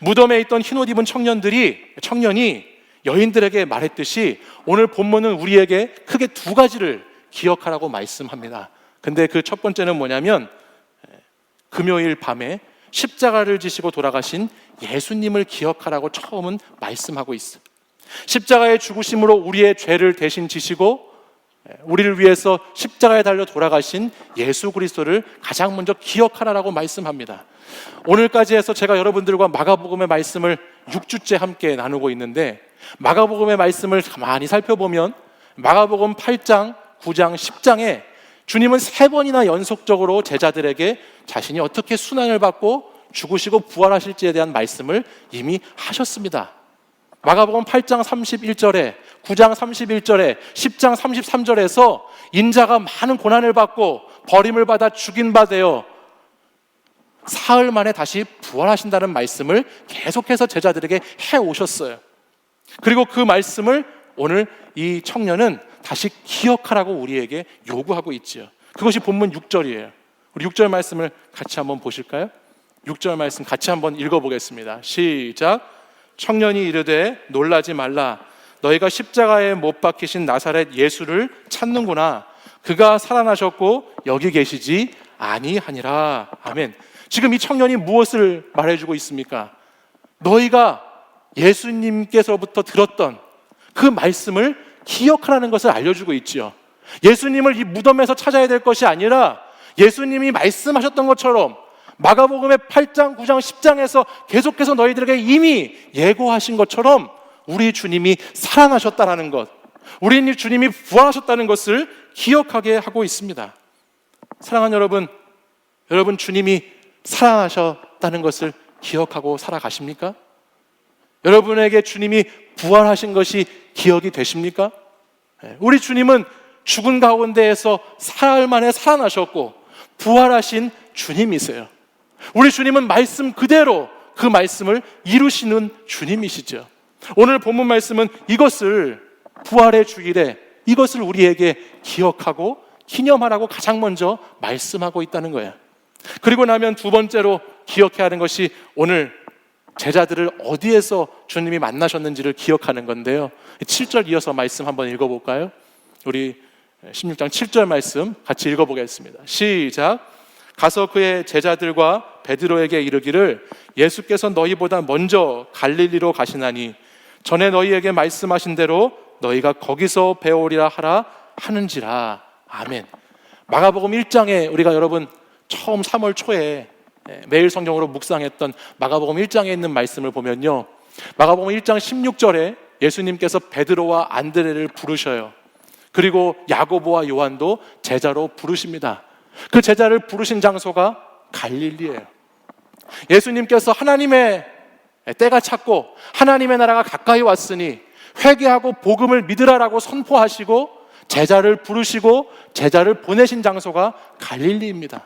무덤에 있던 흰옷 입은 청년이 여인들에게 말했듯이 오늘 본문은 우리에게 크게 두 가지를 기억하라고 말씀합니다. 근데 그 첫 번째는 뭐냐면 금요일 밤에 십자가를 지시고 돌아가신 예수님을 기억하라고 처음은 말씀하고 있어요. 십자가의 죽으심으로 우리의 죄를 대신 지시고 우리를 위해서 십자가에 달려 돌아가신 예수 그리스도를 가장 먼저 기억하라라고 말씀합니다. 오늘까지 해서 제가 여러분들과 마가복음의 말씀을 6주째 함께 나누고 있는데 마가복음의 말씀을 가만히 살펴보면 마가복음 8장, 9장, 10장에 주님은 3번이나 연속적으로 제자들에게 자신이 어떻게 순환을 받고 죽으시고 부활하실지에 대한 말씀을 이미 하셨습니다. 마가복음 8장 31절에 9장 31절에 10장 33절에서 인자가 많은 고난을 받고 버림을 받아 죽인 바 되어 사흘 만에 다시 부활하신다는 말씀을 계속해서 제자들에게 해오셨어요. 그리고 그 말씀을 오늘 이 청년은 다시 기억하라고 우리에게 요구하고 있지요. 그것이 본문 6절이에요. 우리 6절 말씀을 같이 한번 보실까요? 6절 말씀 같이 한번 읽어보겠습니다. 시작. 청년이 이르되 놀라지 말라. 너희가 십자가에 못 박히신 나사렛 예수를 찾는구나. 그가 살아나셨고 여기 계시지 아니하니라. 아멘. 지금 이 청년이 무엇을 말해주고 있습니까? 너희가 예수님께서부터 들었던 그 말씀을 기억하라는 것을 알려주고 있지요. 예수님을 이 무덤에서 찾아야 될 것이 아니라 예수님이 말씀하셨던 것처럼 마가복음의 8장, 9장, 10장에서 계속해서 너희들에게 이미 예고하신 것처럼 우리 주님이 살아나셨다는 것, 우리 주님이 부활하셨다는 것을 기억하게 하고 있습니다. 사랑하는 여러분, 여러분 주님이 살아나셨다는 것을 기억하고 살아가십니까? 여러분에게 주님이 부활하신 것이 기억이 되십니까? 우리 주님은 죽은 가운데에서 사흘 만에 살아나셨고 부활하신 주님이세요. 우리 주님은 말씀 그대로 그 말씀을 이루시는 주님이시죠. 오늘 본문 말씀은 이것을 부활의 주일에 이것을 우리에게 기억하고 기념하라고 가장 먼저 말씀하고 있다는 거예요. 그리고 나면 두 번째로 기억해야 하는 것이 오늘 제자들을 어디에서 주님이 만나셨는지를 기억하는 건데요. 7절 이어서 말씀 한번 읽어볼까요? 우리 16장 7절 말씀 같이 읽어보겠습니다. 시작. 가서 그의 제자들과 베드로에게 이르기를 예수께서 너희보다 먼저 갈릴리로 가시나니 전에 너희에게 말씀하신 대로 너희가 거기서 배우리라 하라 하는지라. 아멘. 마가복음 1장에 우리가 여러분 처음 3월 초에 매일 성경으로 묵상했던 마가복음 1장에 있는 말씀을 보면요, 마가복음 1장 16절에 예수님께서 베드로와 안드레를 부르셔요. 그리고 야고보와 요한도 제자로 부르십니다. 그 제자를 부르신 장소가 갈릴리예요. 예수님께서 하나님의 때가 찼고 하나님의 나라가 가까이 왔으니 회개하고 복음을 믿으라라고 선포하시고 제자를 부르시고 제자를 보내신 장소가 갈릴리입니다.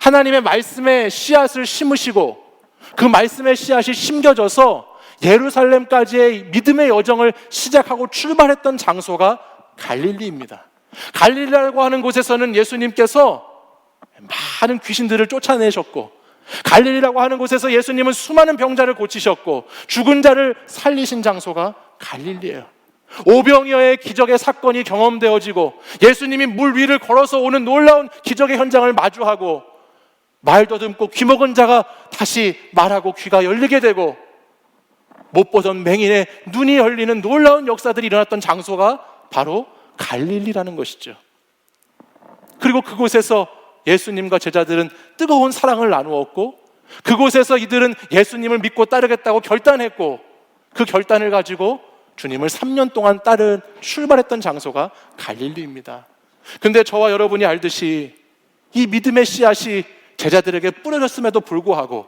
하나님의 말씀에 씨앗을 심으시고 그 말씀의 씨앗이 심겨져서 예루살렘까지의 믿음의 여정을 시작하고 출발했던 장소가 갈릴리입니다. 갈릴리라고 하는 곳에서는 예수님께서 많은 귀신들을 쫓아내셨고, 갈릴리라고 하는 곳에서 예수님은 수많은 병자를 고치셨고 죽은 자를 살리신 장소가 갈릴리예요. 오병이어의 기적의 사건이 경험되어지고 예수님이 물 위를 걸어서 오는 놀라운 기적의 현장을 마주하고 말 더듬고 귀먹은 자가 다시 말하고 귀가 열리게 되고 못 보던 맹인의 눈이 열리는 놀라운 역사들이 일어났던 장소가 바로 갈릴리라는 것이죠. 그리고 그곳에서 예수님과 제자들은 뜨거운 사랑을 나누었고 그곳에서 이들은 예수님을 믿고 따르겠다고 결단했고 그 결단을 가지고 주님을 3년 동안 따른 출발했던 장소가 갈릴리입니다. 근데 저와 여러분이 알듯이 이 믿음의 씨앗이 제자들에게 뿌려졌음에도 불구하고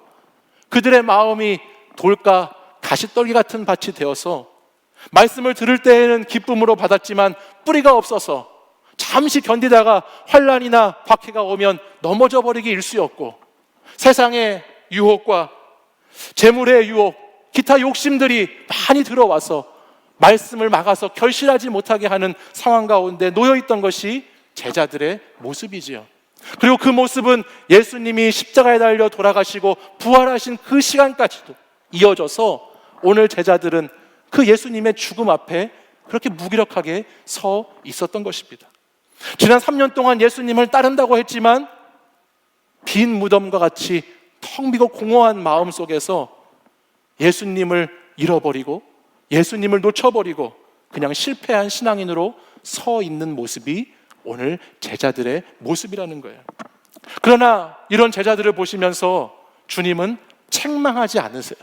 그들의 마음이 돌과 가시떨기 같은 밭이 되어서 말씀을 들을 때에는 기쁨으로 받았지만 뿌리가 없어서 잠시 견디다가 환난이나 박해가 오면 넘어져 버리기 일쑤였고 세상의 유혹과 재물의 유혹, 기타 욕심들이 많이 들어와서 말씀을 막아서 결실하지 못하게 하는 상황 가운데 놓여있던 것이 제자들의 모습이지요. 그리고 그 모습은 예수님이 십자가에 달려 돌아가시고 부활하신 그 시간까지도 이어져서 오늘 제자들은 그 예수님의 죽음 앞에 그렇게 무기력하게 서 있었던 것입니다. 지난 3년 동안 예수님을 따른다고 했지만 빈 무덤과 같이 텅 비고 공허한 마음 속에서 예수님을 잃어버리고 예수님을 놓쳐버리고 그냥 실패한 신앙인으로 서 있는 모습이 오늘 제자들의 모습이라는 거예요. 그러나 이런 제자들을 보시면서 주님은 책망하지 않으세요.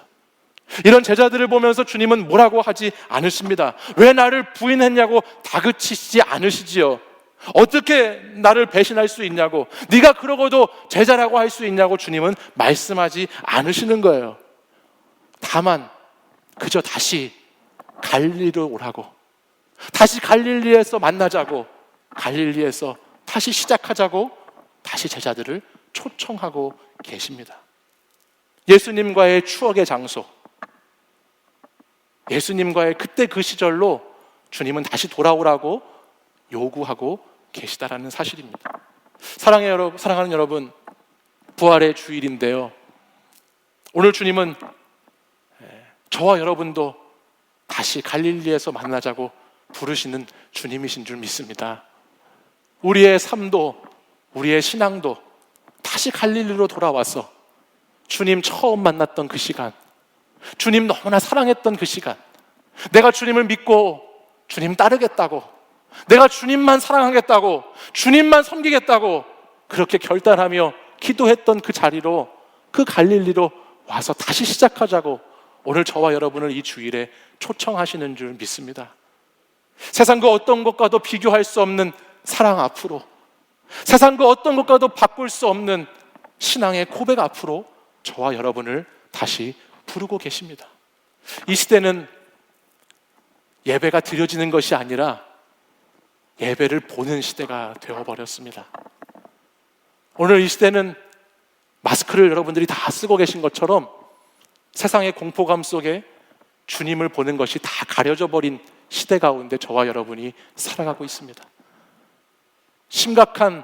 이런 제자들을 보면서 주님은 뭐라고 하지 않으십니다. 왜 나를 부인했냐고 다그치시지 않으시지요. 어떻게 나를 배신할 수 있냐고, 네가 그러고도 제자라고 할 수 있냐고 주님은 말씀하지 않으시는 거예요. 다만 그저 다시 갈릴리로 오라고, 다시 갈릴리에서 만나자고, 갈릴리에서 다시 시작하자고 다시 제자들을 초청하고 계십니다. 예수님과의 추억의 장소, 예수님과의 그때 그 시절로 주님은 다시 돌아오라고 요구하고 계시다라는 사실입니다. 사랑하는 여러분, 부활의 주일인데요, 오늘 주님은 저와 여러분도 다시 갈릴리에서 만나자고 부르시는 주님이신 줄 믿습니다. 우리의 삶도 우리의 신앙도 다시 갈릴리로 돌아와서 주님 처음 만났던 그 시간, 주님 너무나 사랑했던 그 시간, 내가 주님을 믿고 주님 따르겠다고, 내가 주님만 사랑하겠다고, 주님만 섬기겠다고 그렇게 결단하며 기도했던 그 자리로, 그 갈릴리로 와서 다시 시작하자고 오늘 저와 여러분을 이 주일에 초청하시는 줄 믿습니다. 세상 그 어떤 것과도 비교할 수 없는 사랑 앞으로, 세상 그 어떤 것과도 바꿀 수 없는 신앙의 고백 앞으로 저와 여러분을 다시 부르고 계십니다. 이 시대는 예배가 드려지는 것이 아니라 예배를 보는 시대가 되어버렸습니다. 오늘 이 시대는 마스크를 여러분들이 다 쓰고 계신 것처럼 세상의 공포감 속에 주님을 보는 것이 다 가려져 버린 시대 가운데 저와 여러분이 살아가고 있습니다. 심각한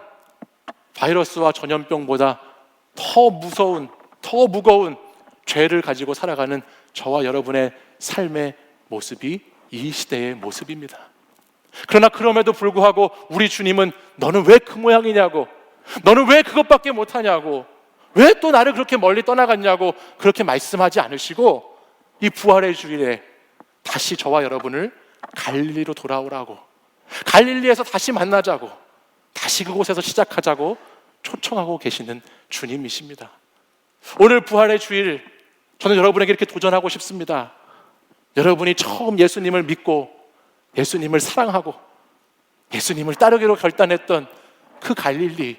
바이러스와 전염병보다 더 무서운, 더 무거운 죄를 가지고 살아가는 저와 여러분의 삶의 모습이 이 시대의 모습입니다. 그러나 그럼에도 불구하고 우리 주님은 너는 왜 그 모양이냐고, 너는 왜 그것밖에 못하냐고, 왜 또 나를 그렇게 멀리 떠나갔냐고 그렇게 말씀하지 않으시고 이 부활의 주일에 다시 저와 여러분을 갈릴리로 돌아오라고, 갈릴리에서 다시 만나자고, 다시 그곳에서 시작하자고 초청하고 계시는 주님이십니다. 오늘 부활의 주일, 저는 여러분에게 이렇게 도전하고 싶습니다. 여러분이 처음 예수님을 믿고 예수님을 사랑하고 예수님을 따르기로 결단했던 그 갈릴리로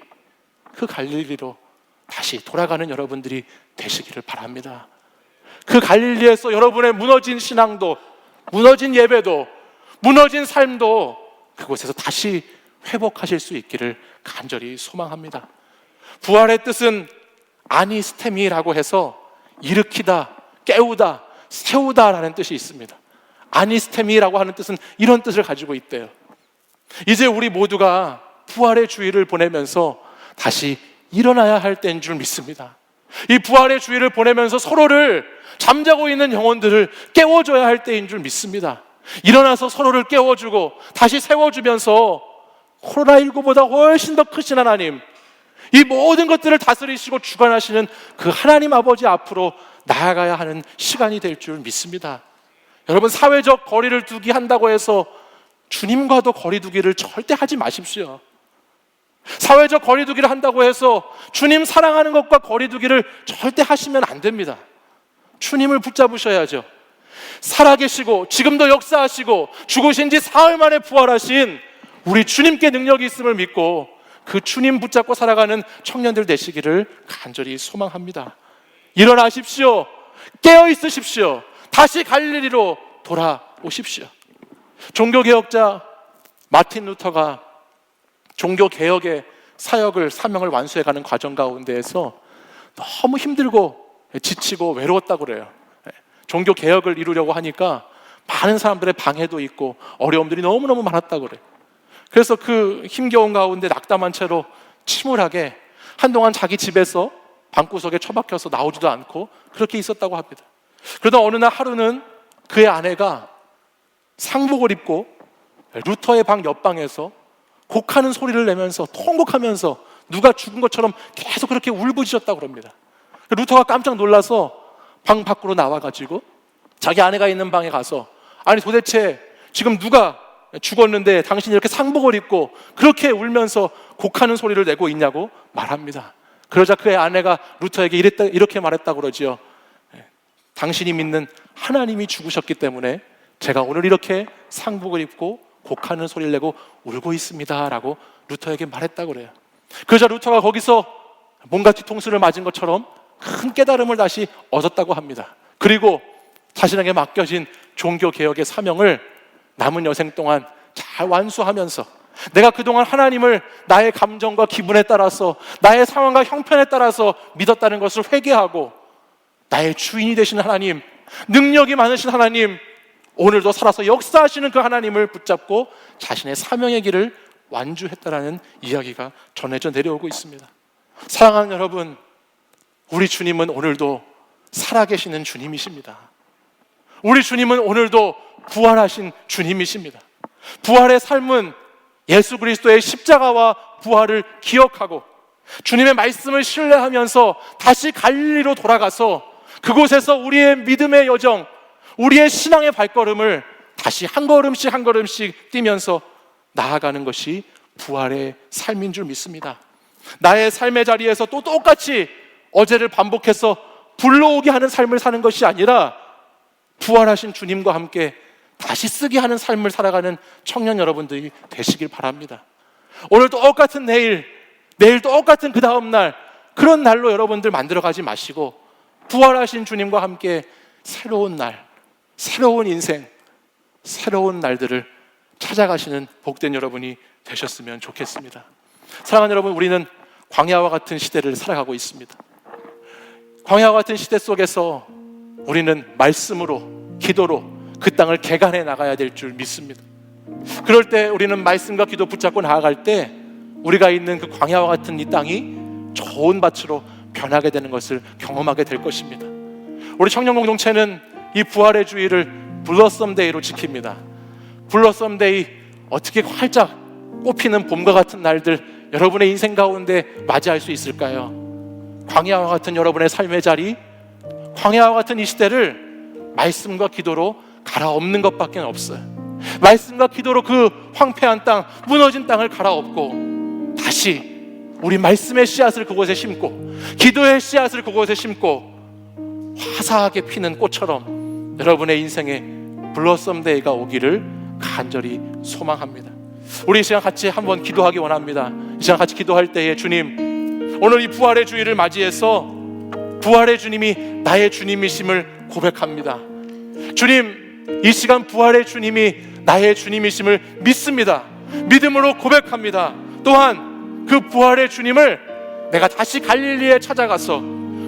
다시 돌아가는 여러분들이 되시기를 바랍니다. 그 갈릴리에서 여러분의 무너진 신앙도, 무너진 예배도, 무너진 삶도 그곳에서 다시 회복하실 수 있기를 간절히 소망합니다. 부활의 뜻은 아니스테미라고 해서 일으키다, 깨우다, 세우다라는 뜻이 있습니다. 아니스테미라고 하는 뜻은 이런 뜻을 가지고 있대요. 이제 우리 모두가 부활의 주일을 보내면서 다시 일어나야 할 때인 줄 믿습니다. 이 부활의 주일을 보내면서 서로를, 잠자고 있는 영혼들을 깨워줘야 할 때인 줄 믿습니다. 일어나서 서로를 깨워주고 다시 세워주면서 코로나19보다 훨씬 더 크신 하나님, 이 모든 것들을 다스리시고 주관하시는 그 하나님 아버지 앞으로 나아가야 하는 시간이 될 줄 믿습니다. 여러분, 사회적 거리를 두기 한다고 해서 주님과도 거리 두기를 절대 하지 마십시오. 사회적 거리 두기를 한다고 해서 주님 사랑하는 것과 거리 두기를 절대 하시면 안 됩니다. 주님을 붙잡으셔야죠. 살아계시고 지금도 역사하시고 죽으신 지 사흘 만에 부활하신 우리 주님께 능력이 있음을 믿고 그 주님 붙잡고 살아가는 청년들 되시기를 간절히 소망합니다. 일어나십시오. 깨어 있으십시오. 다시 갈릴리로 돌아오십시오. 종교개혁자 마틴 루터가 종교개혁의 사명을 완수해가는 과정 가운데에서 너무 힘들고 지치고 외로웠다고 그래요. 종교개혁을 이루려고 하니까 많은 사람들의 방해도 있고 어려움들이 너무너무 많았다고 그래요. 그래서 그 힘겨운 가운데 낙담한 채로 침울하게 한동안 자기 집에서 방구석에 처박혀서 나오지도 않고 그렇게 있었다고 합니다. 그러다 어느 날 하루는 그의 아내가 상복을 입고 루터의 방 옆방에서 곡하는 소리를 내면서 통곡하면서 누가 죽은 것처럼 계속 그렇게 울부짖었다고 합니다. 루터가 깜짝 놀라서 방 밖으로 나와가지고 자기 아내가 있는 방에 가서 아니 도대체 지금 누가 죽었는데 당신이 이렇게 상복을 입고 그렇게 울면서 곡하는 소리를 내고 있냐고 말합니다. 그러자 그의 아내가 루터에게 이렇게 말했다고 그러지요. 당신이 믿는 하나님이 죽으셨기 때문에 제가 오늘 이렇게 상복을 입고 곡하는 소리를 내고 울고 있습니다 라고 루터에게 말했다고 그래요. 그러자 루터가 거기서 뭔가 뒤통수를 맞은 것처럼 큰 깨달음을 다시 얻었다고 합니다. 그리고 자신에게 맡겨진 종교개혁의 사명을 남은 여생 동안 잘 완수하면서 내가 그동안 하나님을 나의 감정과 기분에 따라서 나의 상황과 형편에 따라서 믿었다는 것을 회개하고 나의 주인이 되신 하나님, 능력이 많으신 하나님, 오늘도 살아서 역사하시는 그 하나님을 붙잡고 자신의 사명의 길을 완주했다라는 이야기가 전해져 내려오고 있습니다. 사랑하는 여러분, 우리 주님은 오늘도 살아계시는 주님이십니다. 우리 주님은 오늘도 부활하신 주님이십니다. 부활의 삶은 예수 그리스도의 십자가와 부활을 기억하고 주님의 말씀을 신뢰하면서 다시 갈릴리로 돌아가서 그곳에서 우리의 믿음의 여정, 우리의 신앙의 발걸음을 다시 한 걸음씩 한 걸음씩 뛰면서 나아가는 것이 부활의 삶인 줄 믿습니다. 나의 삶의 자리에서 또 똑같이 어제를 반복해서 불러오게 하는 삶을 사는 것이 아니라 부활하신 주님과 함께 다시 쓰게 하는 삶을 살아가는 청년 여러분들이 되시길 바랍니다. 오늘 똑같은 내일 똑같은 그 다음 날, 그런 날로 여러분들 만들어가지 마시고 부활하신 주님과 함께 새로운 날, 새로운 인생, 새로운 날들을 찾아가시는 복된 여러분이 되셨으면 좋겠습니다. 사랑하는 여러분, 우리는 광야와 같은 시대를 살아가고 있습니다. 광야와 같은 시대 속에서 우리는 말씀으로, 기도로 그 땅을 개간해 나가야 될 줄 믿습니다. 그럴 때 우리는 말씀과 기도 붙잡고 나아갈 때 우리가 있는 그 광야와 같은 이 땅이 좋은 밭으로 변하게 되는 것을 경험하게 될 것입니다. 우리 청년 공동체는 이 부활의 주일을 블러썸데이로 지킵니다. 블러썸데이, 어떻게 활짝 꽃피는 봄과 같은 날들 여러분의 인생 가운데 맞이할 수 있을까요? 광야와 같은 여러분의 삶의 자리, 광야와 같은 이 시대를 말씀과 기도로 갈아엎는 것밖에 없어요. 말씀과 기도로 그 황폐한 땅, 무너진 땅을 갈아엎고 다시 우리 말씀의 씨앗을 그곳에 심고 기도의 씨앗을 그곳에 심고 화사하게 피는 꽃처럼 여러분의 인생에 블러썸데이가 오기를 간절히 소망합니다. 우리 이 시간 같이 한번 기도하기 원합니다. 이 시간 같이 기도할 때에 주님, 오늘 이 부활의 주일을 맞이해서 부활의 주님이 나의 주님이심을 고백합니다. 주님, 이 시간 부활의 주님이 나의 주님이심을 믿습니다. 믿음으로 고백합니다. 또한 그 부활의 주님을 내가 다시 갈릴리에 찾아가서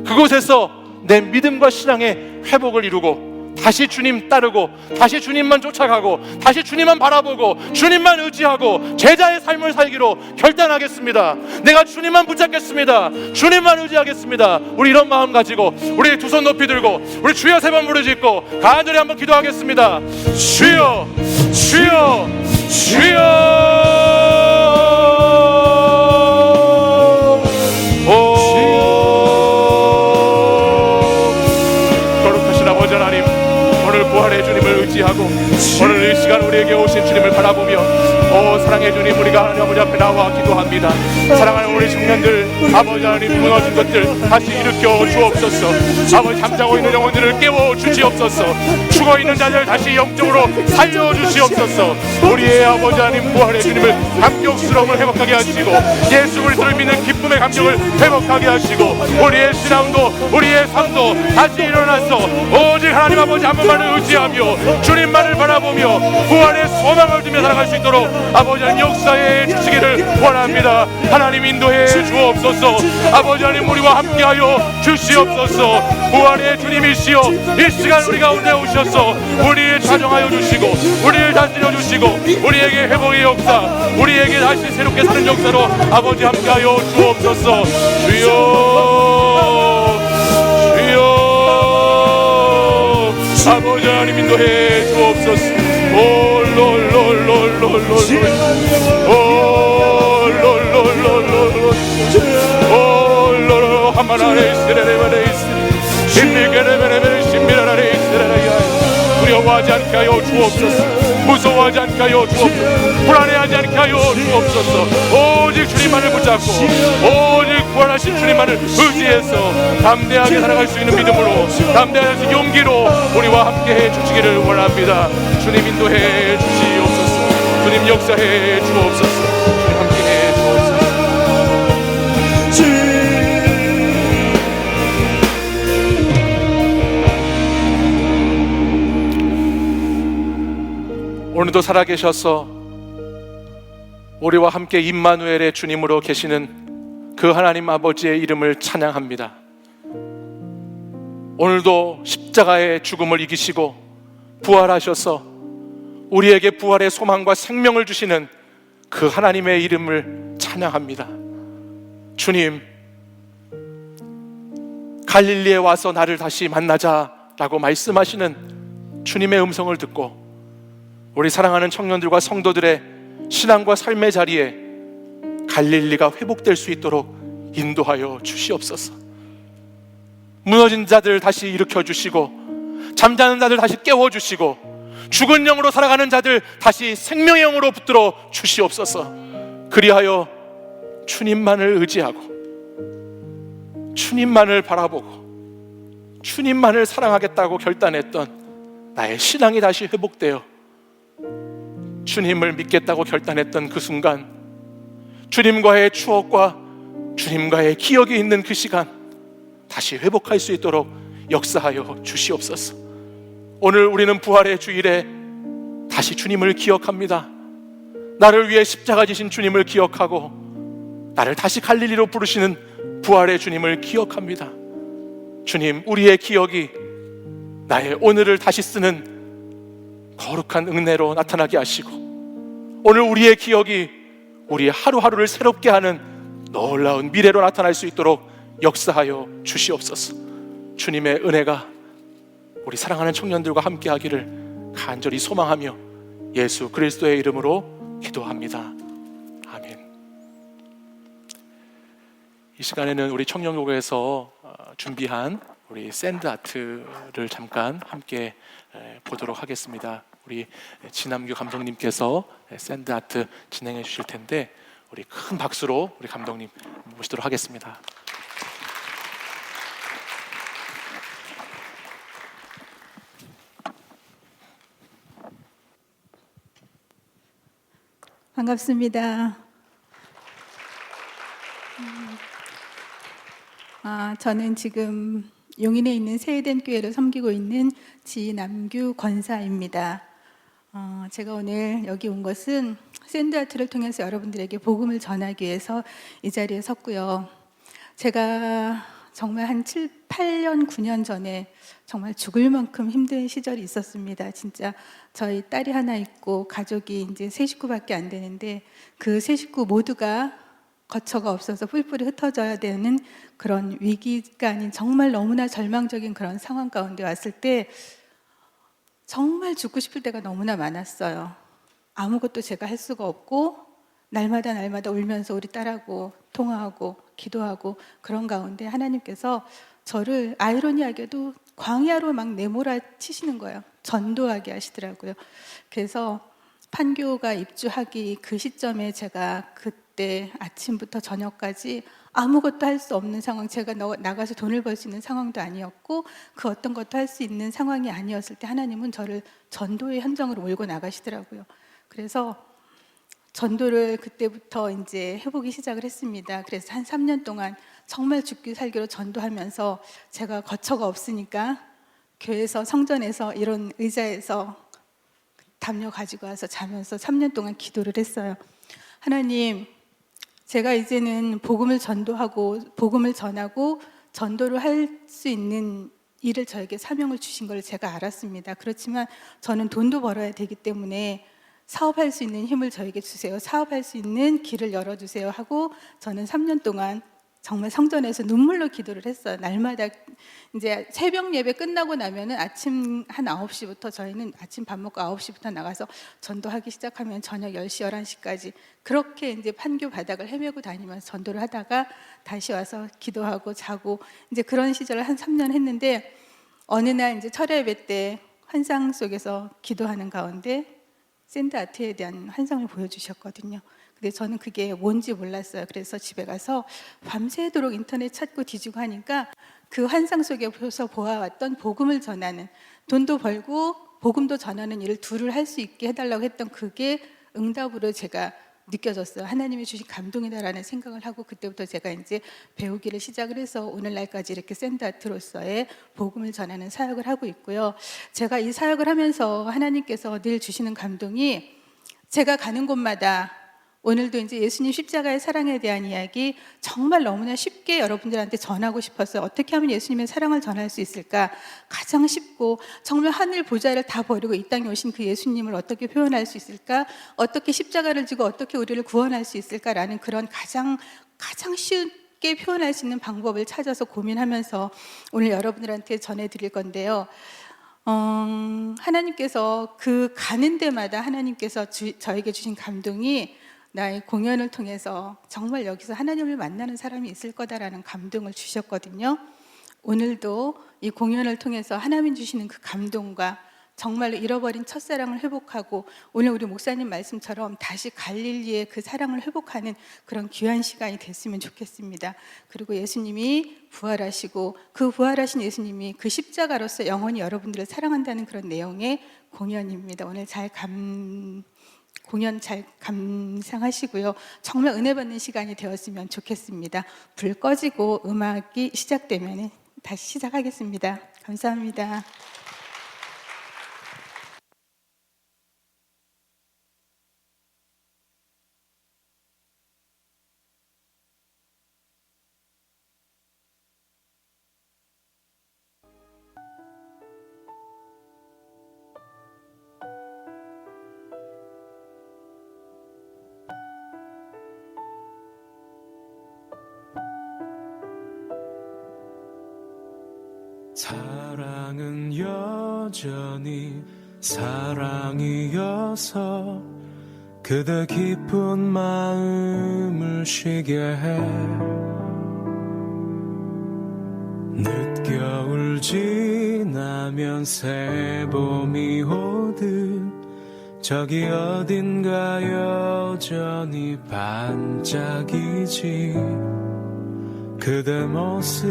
그곳에서 내 믿음과 신앙의 회복을 이루고 다시 주님 따르고 다시 주님만 쫓아가고 다시 주님만 바라보고 주님만 의지하고 제자의 삶을 살기로 결단하겠습니다. 내가 주님만 붙잡겠습니다. 주님만 의지하겠습니다. 우리 이런 마음 가지고 우리 두 손 높이 들고 우리 주여 세 번 부르짖고 간절히 한번 기도하겠습니다. 주여, 주여, 주여. 사랑해 주님, 우리가 하나님 아버지 앞에 나와 기도합니다. 사랑하는 우리 청년들, 아버지 하나님, 무너진 것들 다시 일으켜 주옵소서. 아버지, 잠자고 있는 영혼들을 깨워 주시옵소서. 죽어 있는 자들 다시 영적으로 살려 주시옵소서. 우리의 아버지 하나님, 부활의 주님을 감격스러움을 회복하게 하시고 예수 그리스도를 믿는 기쁨의 감격을 회복하게 하시고 우리의 신앙도 우리의 삶도 다시 일어나서 오직 하나님 아버지 한 분만을 의지하며 주님만을 바라보며 부활의 소망을 두며 살아갈 수 있도록 아버지 하나님 역사해 주시기를 원합니다. 하나님 인도해 주옵소서. 아버지 하나님, 우리와 함께하여 주시옵소서. 부활의 주님이시여, 이 시간 우리 가운데 오셔서 우리를 자정하여 주시고 우리를 다스려 주시고 우리에게 회복의 역사, 우리에게 다시 새롭게 사는 역사로 아버지 함께하여 주옵소서. 주여, 주여, 아버지 하나님 인도해 주옵소서. 두려워하지 않게 하여 주옵소서. 무서워하지 않게 하여 주옵소서. 불안해하지 않게 하여 주옵소서. 오직 주님만을 붙잡고 오직 부활하신 주님만을 의지해서 담대하게 살아갈 수 있는 믿음으로, 담대하신 용기로 우리와 함께해 주시기를 원합니다. 주님 인도해 주시옵소서. 주님 역사해 주옵소서. 주님 함께해 주옵소서. 오늘도 살아계셔서 우리와 함께 임마누엘의 주님으로 계시는 그 하나님 아버지의 이름을 찬양합니다. 오늘도 십자가의 죽음을 이기시고 부활하셔서 우리에게 부활의 소망과 생명을 주시는 그 하나님의 이름을 찬양합니다. 주님, 갈릴리에 와서 나를 다시 만나자라고 말씀하시는 주님의 음성을 듣고 우리 사랑하는 청년들과 성도들의 신앙과 삶의 자리에 갈릴리가 회복될 수 있도록 인도하여 주시옵소서. 무너진 자들 다시 일으켜 주시고 잠자는 자들 다시 깨워 주시고 죽은 영으로 살아가는 자들 다시 생명의 영으로 붙들어 주시옵소서. 그리하여 주님만을 의지하고 주님만을 바라보고 주님만을 사랑하겠다고 결단했던 나의 신앙이 다시 회복되어 주님을 믿겠다고 결단했던 그 순간, 주님과의 추억과 주님과의 기억이 있는 그 시간 다시 회복할 수 있도록 역사하여 주시옵소서. 오늘 우리는 부활의 주일에 다시 주님을 기억합니다. 나를 위해 십자가 지신 주님을 기억하고 나를 다시 갈릴리로 부르시는 부활의 주님을 기억합니다. 주님, 우리의 기억이 나의 오늘을 다시 쓰는 거룩한 은혜로 나타나게 하시고 오늘 우리의 기억이 우리의 하루하루를 새롭게 하는 놀라운 미래로 나타날 수 있도록 역사하여 주시옵소서. 주님의 은혜가 우리 사랑하는 청년들과 함께 하기를 간절히 소망하며 예수 그리스도의 이름으로 기도합니다. 아멘. 이 시간에는 우리 청년교회에서 준비한 우리 샌드 아트를 잠깐 함께 보도록 하겠습니다. 우리 진남규 감독님께서 샌드 아트 진행해 주실 텐데 우리 큰 박수로 우리 감독님 모시도록 하겠습니다. 반갑습니다. 저는 지금 용인에 있는 세에덴 교회를 섬기고 있는 지남규 권사입니다. 제가 오늘 여기 온 것은 샌드아트를 통해서 여러분들에게 복음을 전하기 위해서 이 자리에 섰고요. 제가 정말 한 7, 8년, 9년 전에 정말 죽을 만큼 힘든 시절이 있었습니다. 진짜 저희 딸이 하나 있고 가족이 이제 3식구밖에 안 되는데 그 3식구 모두가 거처가 없어서 뿔뿔이 흩어져야 되는 그런 위기가 아닌 정말 너무나 절망적인 그런 상황 가운데 왔을 때 정말 죽고 싶을 때가 너무나 많았어요. 아무것도 제가 할 수가 없고 날마다 울면서 우리 딸하고 통화하고 기도하고 그런 가운데 하나님께서 저를 아이러니하게도 광야로 막 내몰아치시는 거예요. 전도하게 하시더라고요. 그래서 판교가 입주하기 그 시점에 제가 그때 아침부터 저녁까지 아무것도 할 수 없는 상황, 제가 나가서 돈을 벌 수 있는 상황도 아니었고 그 어떤 것도 할 수 있는 상황이 아니었을 때 하나님은 저를 전도의 현장으로 몰고 나가시더라고요. 그래서 전도를 그때부터 이제 해보기 시작을 했습니다. 그래서 한 3년 동안 정말 죽기 살기로 전도하면서 제가 거처가 없으니까 교회에서 성전에서 이런 의자에서 담요 가지고 와서 자면서 3년 동안 기도를 했어요. 하나님, 제가 이제는 복음을 전도하고 복음을 전하고 전도를 할 수 있는 일을 저에게 사명을 주신 걸 제가 알았습니다. 그렇지만 저는 돈도 벌어야 되기 때문에 사업할 수 있는 힘을 저에게 주세요. 사업할 수 있는 길을 열어주세요 하고 저는 3년 동안 정말 성전에서 눈물로 기도를 했어요. 날마다 이제 새벽 예배 끝나고 나면은 아침 한 9시부터 저희는 아침 밥 먹고 9시부터 나가서 전도하기 시작하면 저녁 10시, 11시까지 그렇게 이제 판교 바닥을 헤매고 다니면서 전도를 하다가 다시 와서 기도하고 자고 이제 그런 시절을 한 3년 했는데 어느 날 이제 철야 예배 때 환상 속에서 기도하는 가운데 샌드아트에 대한 환상을 보여주셨거든요. 근데 저는 그게 뭔지 몰랐어요. 그래서 집에 가서 밤새도록 인터넷 찾고 뒤지고 하니까 그 환상 속에서 보아왔던 복음을 전하는, 돈도 벌고 복음도 전하는 일을 둘을 할 수 있게 해달라고 했던 그게 응답으로 제가 느껴졌어요. 하나님이 주신 감동이다라는 생각을 하고 그때부터 제가 이제 배우기를 시작을 해서 오늘날까지 이렇게 샌드아트로서의 복음을 전하는 사역을 하고 있고요. 제가 이 사역을 하면서 하나님께서 늘 주시는 감동이 제가 가는 곳마다 오늘도 이제 예수님 십자가의 사랑에 대한 이야기 정말 너무나 쉽게 여러분들한테 전하고 싶었어요. 어떻게 하면 예수님의 사랑을 전할 수 있을까? 가장 쉽고 정말 하늘 보좌를 다 버리고 이 땅에 오신 그 예수님을 어떻게 표현할 수 있을까? 어떻게 십자가를 지고 어떻게 우리를 구원할 수 있을까라는 그런 가장 쉽게 표현할 수 있는 방법을 찾아서 고민하면서 오늘 여러분들한테 전해드릴 건데요. 하나님께서 그 가는 데마다 하나님께서 저에게 주신 감동이 나의 공연을 통해서 정말 여기서 하나님을 만나는 사람이 있을 거다라는 감동을 주셨거든요. 오늘도 이 공연을 통해서 하나님 주시는 그 감동과 정말로 잃어버린 첫사랑을 회복하고 오늘 우리 목사님 말씀처럼 다시 갈릴리의 그 사랑을 회복하는 그런 귀한 시간이 됐으면 좋겠습니다. 그리고 예수님이 부활하시고 그 부활하신 예수님이 그 십자가로서 영원히 여러분들을 사랑한다는 그런 내용의 공연입니다. 오늘 공연 잘 감상하시고요. 정말 은혜 받는 시간이 되었으면 좋겠습니다. 불 꺼지고 음악이 시작되면 다시 시작하겠습니다. 감사합니다. 사랑은 여전히 사랑이어서 그대 기쁜 마음을 쉬게 해 늦겨울 지나면 새봄이 오듯 저기 어딘가 여전히 반짝이지 그대 모습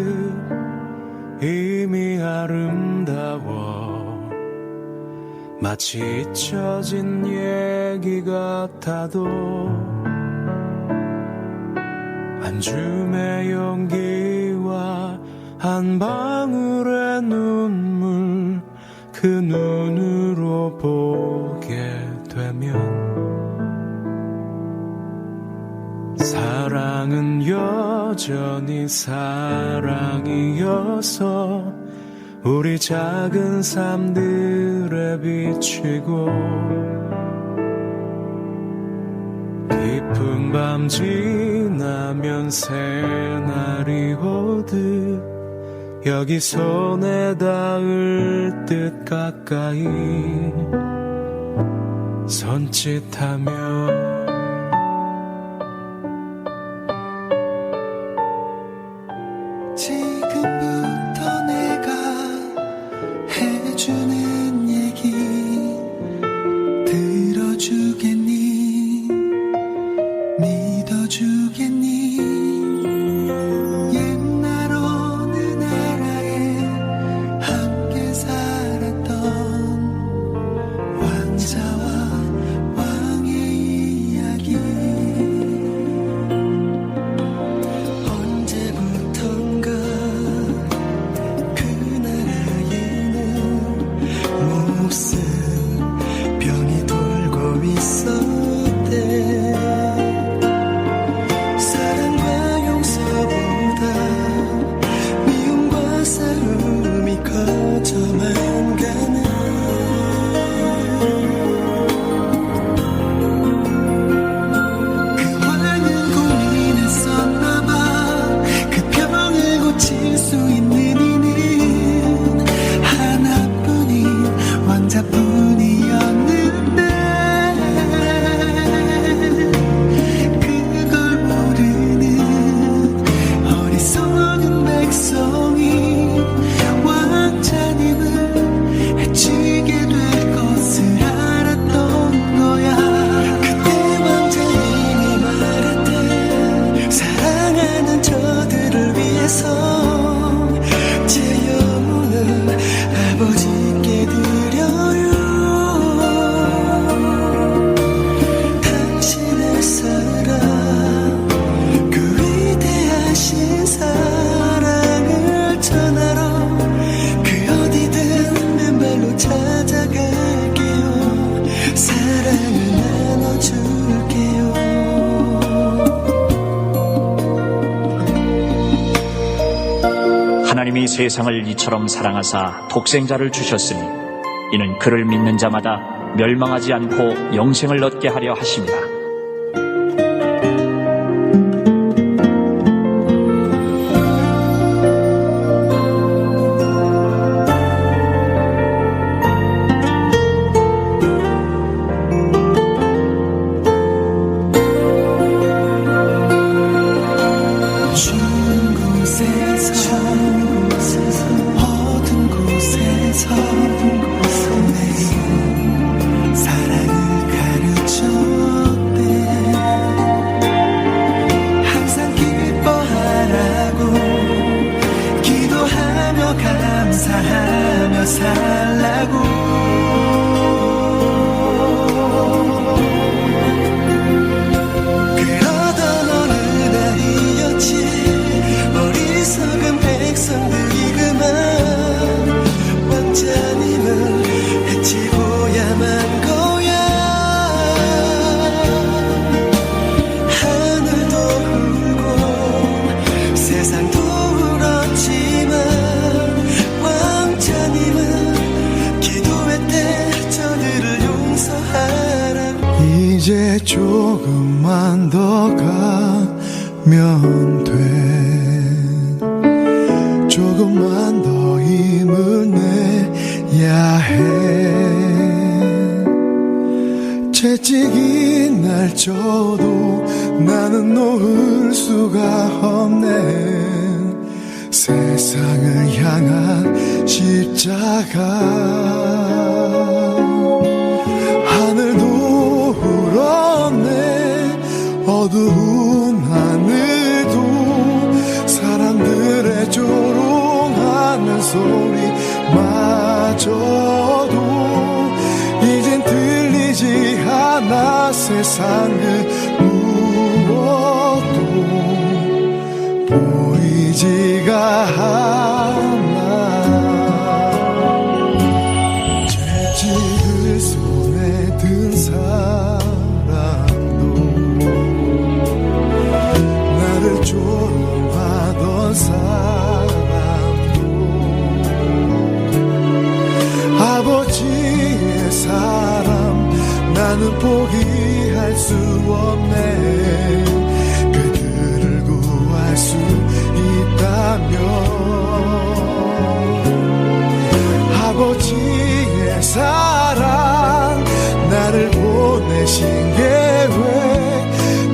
이미 아름다워 마치 잊혀진 얘기 같아도 한 줌의 용기와 한 방울의 눈물 그 눈으로 보게 되면 사랑은 여전히 사랑이어서 우리 작은 삶들에 비치고 깊은 밤 지나면 새날이 오듯 여기 손에 닿을 듯 가까이 손짓하며 지금부터 내가 해주는 얘기 들어주겠니? 사랑 그 위대하신 사랑을 전하러 그 어디든 맨발로 찾아갈게요. 사랑을 나눠줄게요. 하나님이 세상을 이처럼 사랑하사 독생자를 주셨으니 이는 그를 믿는 자마다 멸망하지 않고 영생을 얻게 하려 하심이라. 어두운 곳에서 사랑을 가르쳤대. 항상 기뻐하라고 기도하며 감사하며 살라고. 그러던 어느 날이었지. 어리석은 백성들이 그만 왕자님을 해치고야만 거야. 하늘도 울고 세상도 울었지만 왕자님은 기도했대. 저들을 용서하라고. 이제 조금만 더 가면 돼. 조금만 더 힘을 내야 해. 채찍이 날 쳐도 나는 놓을 수가 없네. 세상을 향한 십자가. 하늘도 울었네. 어두운 하늘도 사람들의 조롱하는 소리마저도 이젠 들리지 않아. 세상 그 무엇도 보이지가 않아. 채찍을 손에 든 사람도 나를 조롱하던 사람도 아버지의 사람 나는 포기할 수 없네. 그들을 구할 수 있다면 아버지의 사랑 나를 보내신 계획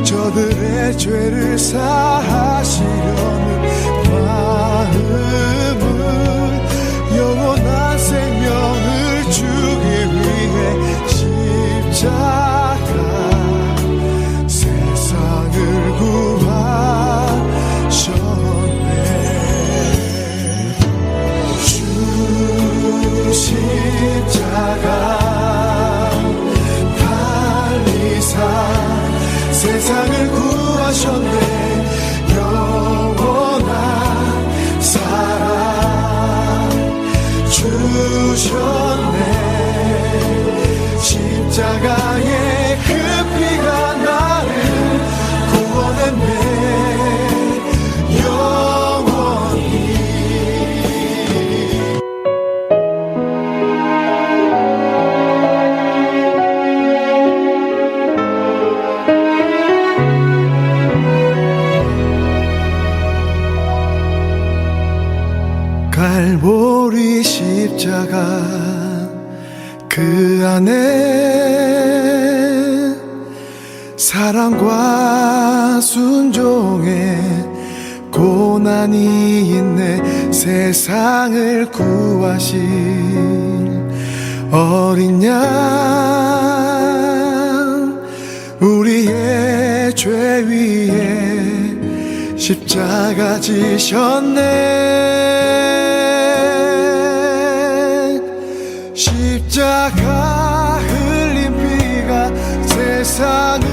저들의 죄를 사하시려는 마음은 영원한 생명을 주기 위해 십자가 세상을 구하셨네. 주 십자가 달리사 세상을 구하셨네. 영원한 사랑 주셨네. 십자가의 그 피가 나를 구원했네. 영원히. 갈보리 십자가 그 안에 사랑과 순종의 고난이 있네. 세상을 구하실 어린 양 우리의 죄 위에 십자가 지셨네. 십자가 흘린 피가 세상을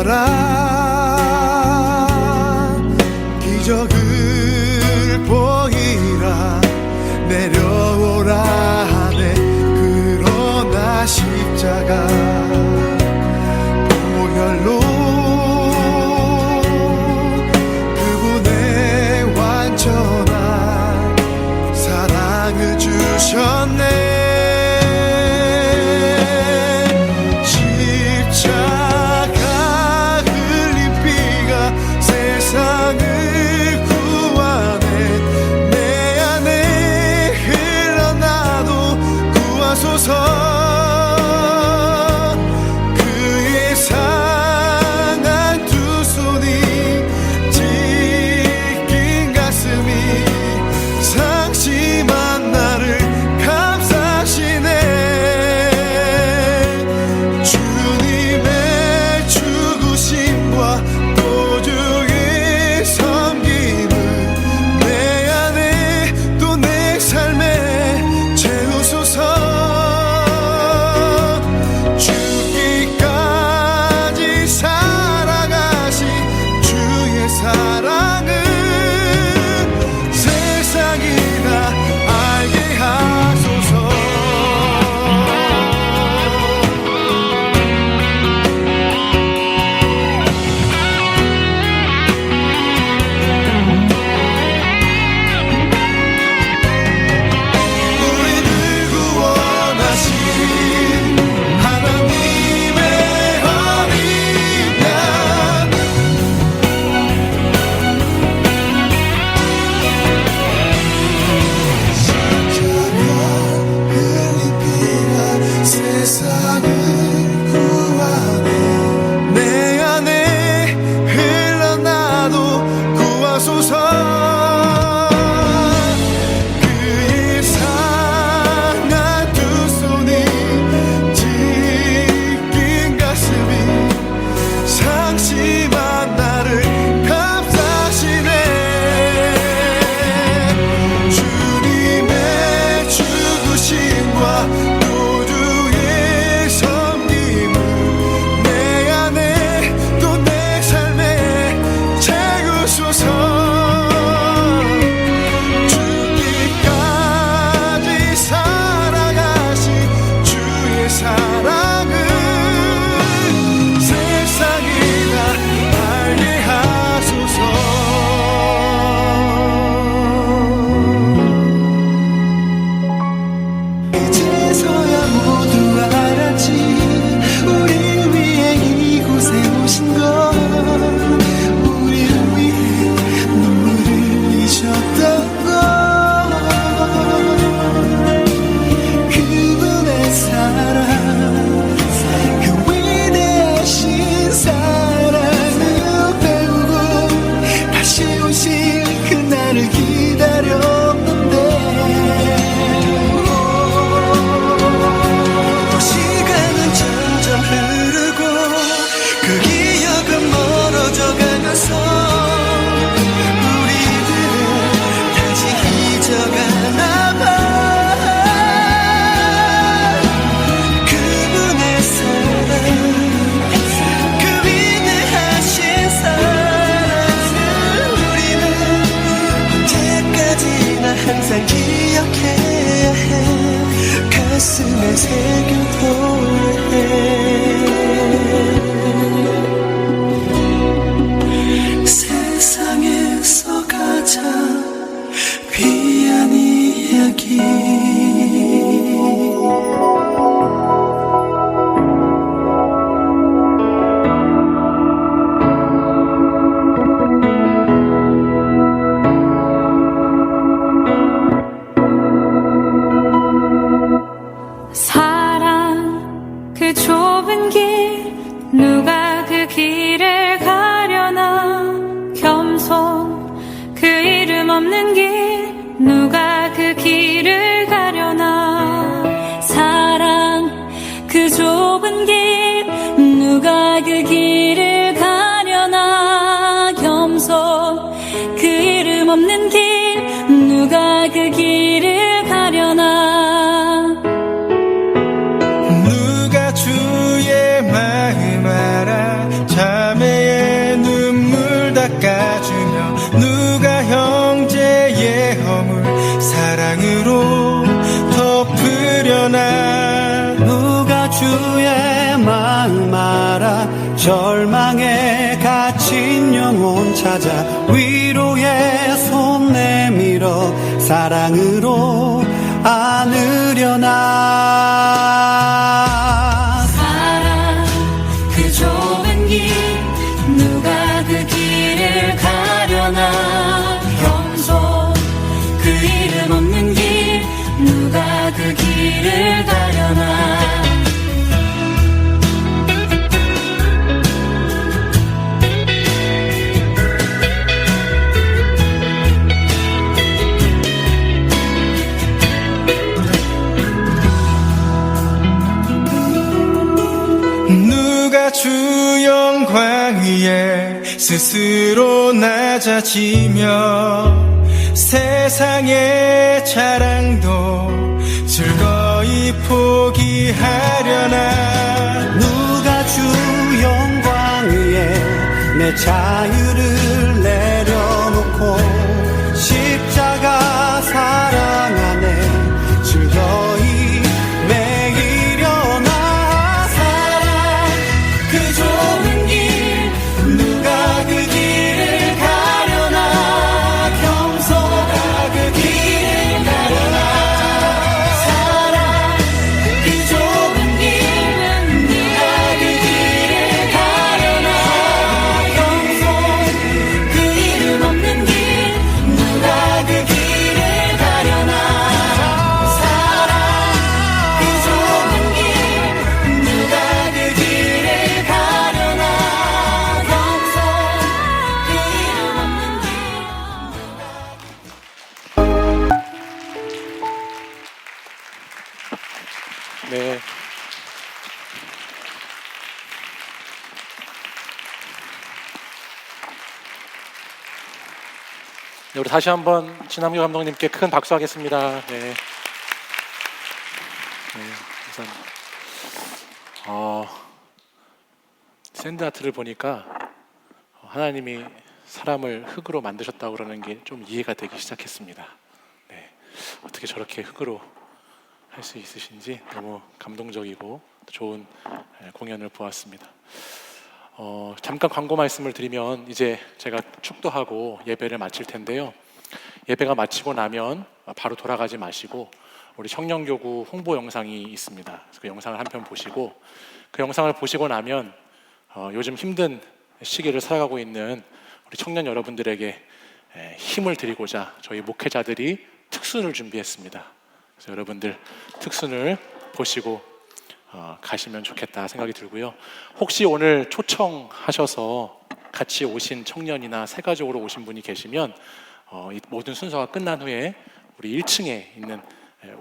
내려오라 기적을 보이라 내려오라 하네 그러나 십자가 보혈로 그분의 완전한 사랑을 주셨네 십자가 흘린 피가 세상을 구하네 내 안에 흘러나도 구하소서 그의 상한 두 손이 찢긴 가슴이 상심한 나를 감싸시네 주님의 죽으심과 또 주의 섬김을 내 안에 또 내 삶에 채우소서 죽기까지 살아가신 주의 사랑을 세상이 다 알게 하소서 우리를 구원하신 하나님의 어린 양 흘린 피가 세상을 구하네 내 안에 흘러나도 구하소서 그의 상한 두 손이 찢긴 가슴이 상심한 나를 감싸시네 주님의 죽으심과 또 주의 섬김을 내 안에 또 내 삶에 채우소서 죽기까지 살아가신 주의 사랑을 세상이 다 알게 하소서 이제서야 모두 알았지 우리 위해 이곳에 오신 것 우리를 위해 눈물을 흘리셨던 것 그분의 사랑 그 위대하신 사랑을 배우고 다시 오실 그날을 기다렸는데 또 시간은 점점 흐르고 그 기억은 멀어져 가면서 우리들은 다시 잊어가나 봐 그분의 사랑 그 위대하신 사랑을 우리는 언제까지나 항상 기억해야 해 가슴에 새겨둬야 해 세상에서 가장 귀한 이야기 사랑 그 좁은 길 누가 그 길을 가려나 겸손 그 이름 없는 길 누가 그 길을 가려나 사랑 그 좁은 길 누가 그 길을 가려나 겸손 그 이름 없는 길 누가 그 길을 가려나 누가 주의 마음 알아 잠에 마음 알아 절망에 갇힌 영혼 찾아 위로의 손 내밀어 사랑으로 안으려나. 사랑 그 좁은 길 누가 그 길을 가려나. 겸손 그 이름 없는 길 누가 그 길을 가려나. 누가 주 영광 위에 스스로 낮아지며 세상의 자랑도 즐거이 포기하려나. 누가 주 영광 위에 내 자유를 내려놓고 십자가 사랑 안에 즐거이 매이려나. 사랑 그 좁은 길 누가 그 길을 가려나. 겸손아 그 길을 가려나. 사랑 그 좁은 길 누가 그 길을 가려나. 겸손 그 이름 없는 길 누가 그 길을 가려나. 사랑 그 좁은 길 누가 그 길을 가려나. 겸손 그 이름 없는 길. 네. 네, 우리 다시 한번 진남규 감독님께 큰 박수 하겠습니다. 네. 네, 감사합니다. 샌드아트를 보니까 하나님이 사람을 흙으로 만드셨다고 그러는 게 좀 이해가 되기 시작했습니다. 네. 어떻게 저렇게 흙으로 할 수 있으신지 너무 감동적이고 좋은 공연을 보았습니다. 잠깐 광고 말씀을 드리면 이제 제가 축도하고 예배를 마칠 텐데요. 예배가 마치고 나면 바로 돌아가지 마시고 우리 청년교구 홍보 영상이 있습니다. 그래서 그 영상을 한 편 보시고 그 영상을 보시고 나면 요즘 힘든 시기를 살아가고 있는 우리 청년 여러분들에게 힘을 드리고자 저희 목회자들이 특순을 준비했습니다. 그래서 여러분들 특순을 보시고 가시면 좋겠다 생각이 들고요. 혹시 오늘 초청하셔서 같이 오신 청년이나 새 가족으로 오신 분이 계시면 이 모든 순서가 끝난 후에 우리 1층에 있는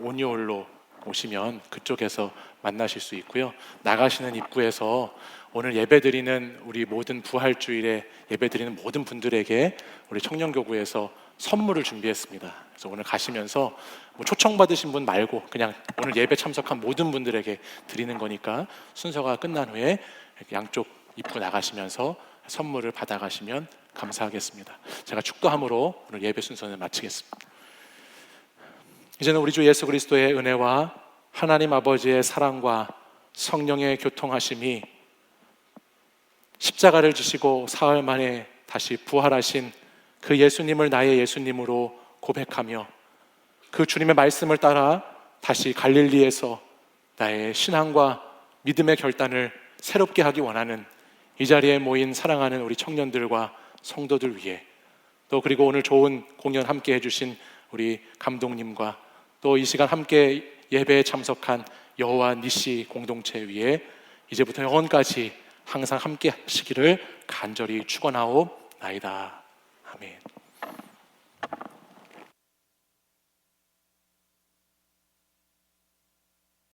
온유홀로 오시면 그쪽에서 만나실 수 있고요. 나가시는 입구에서 오늘 예배드리는 우리 모든 부활주일에 예배드리는 모든 분들에게 우리 청년교구에서 선물을 준비했습니다. 그래서 오늘 가시면서 뭐 초청받으신 분 말고 그냥 오늘 예배 참석한 모든 분들에게 드리는 거니까 순서가 끝난 후에 양쪽 입구 나가시면서 선물을 받아가시면 감사하겠습니다. 제가 축도함으로 오늘 예배 순서는 마치겠습니다. 이제는 우리 주 예수 그리스도의 은혜와 하나님 아버지의 사랑과 성령의 교통하심이 십자가를 지시고 사흘 만에 다시 부활하신 그 예수님을 나의 예수님으로 고백하며 그 주님의 말씀을 따라 다시 갈릴리에서 나의 신앙과 믿음의 결단을 새롭게 하기 원하는 이 자리에 모인 사랑하는 우리 청년들과 성도들 위해 또 그리고 오늘 좋은 공연 함께 해주신 우리 감독님과 또 이 시간 함께 예배에 참석한 여호와 니시 공동체 위에 이제부터 영원까지 항상 함께 하시기를 간절히 축원하옵나이다. 아멘.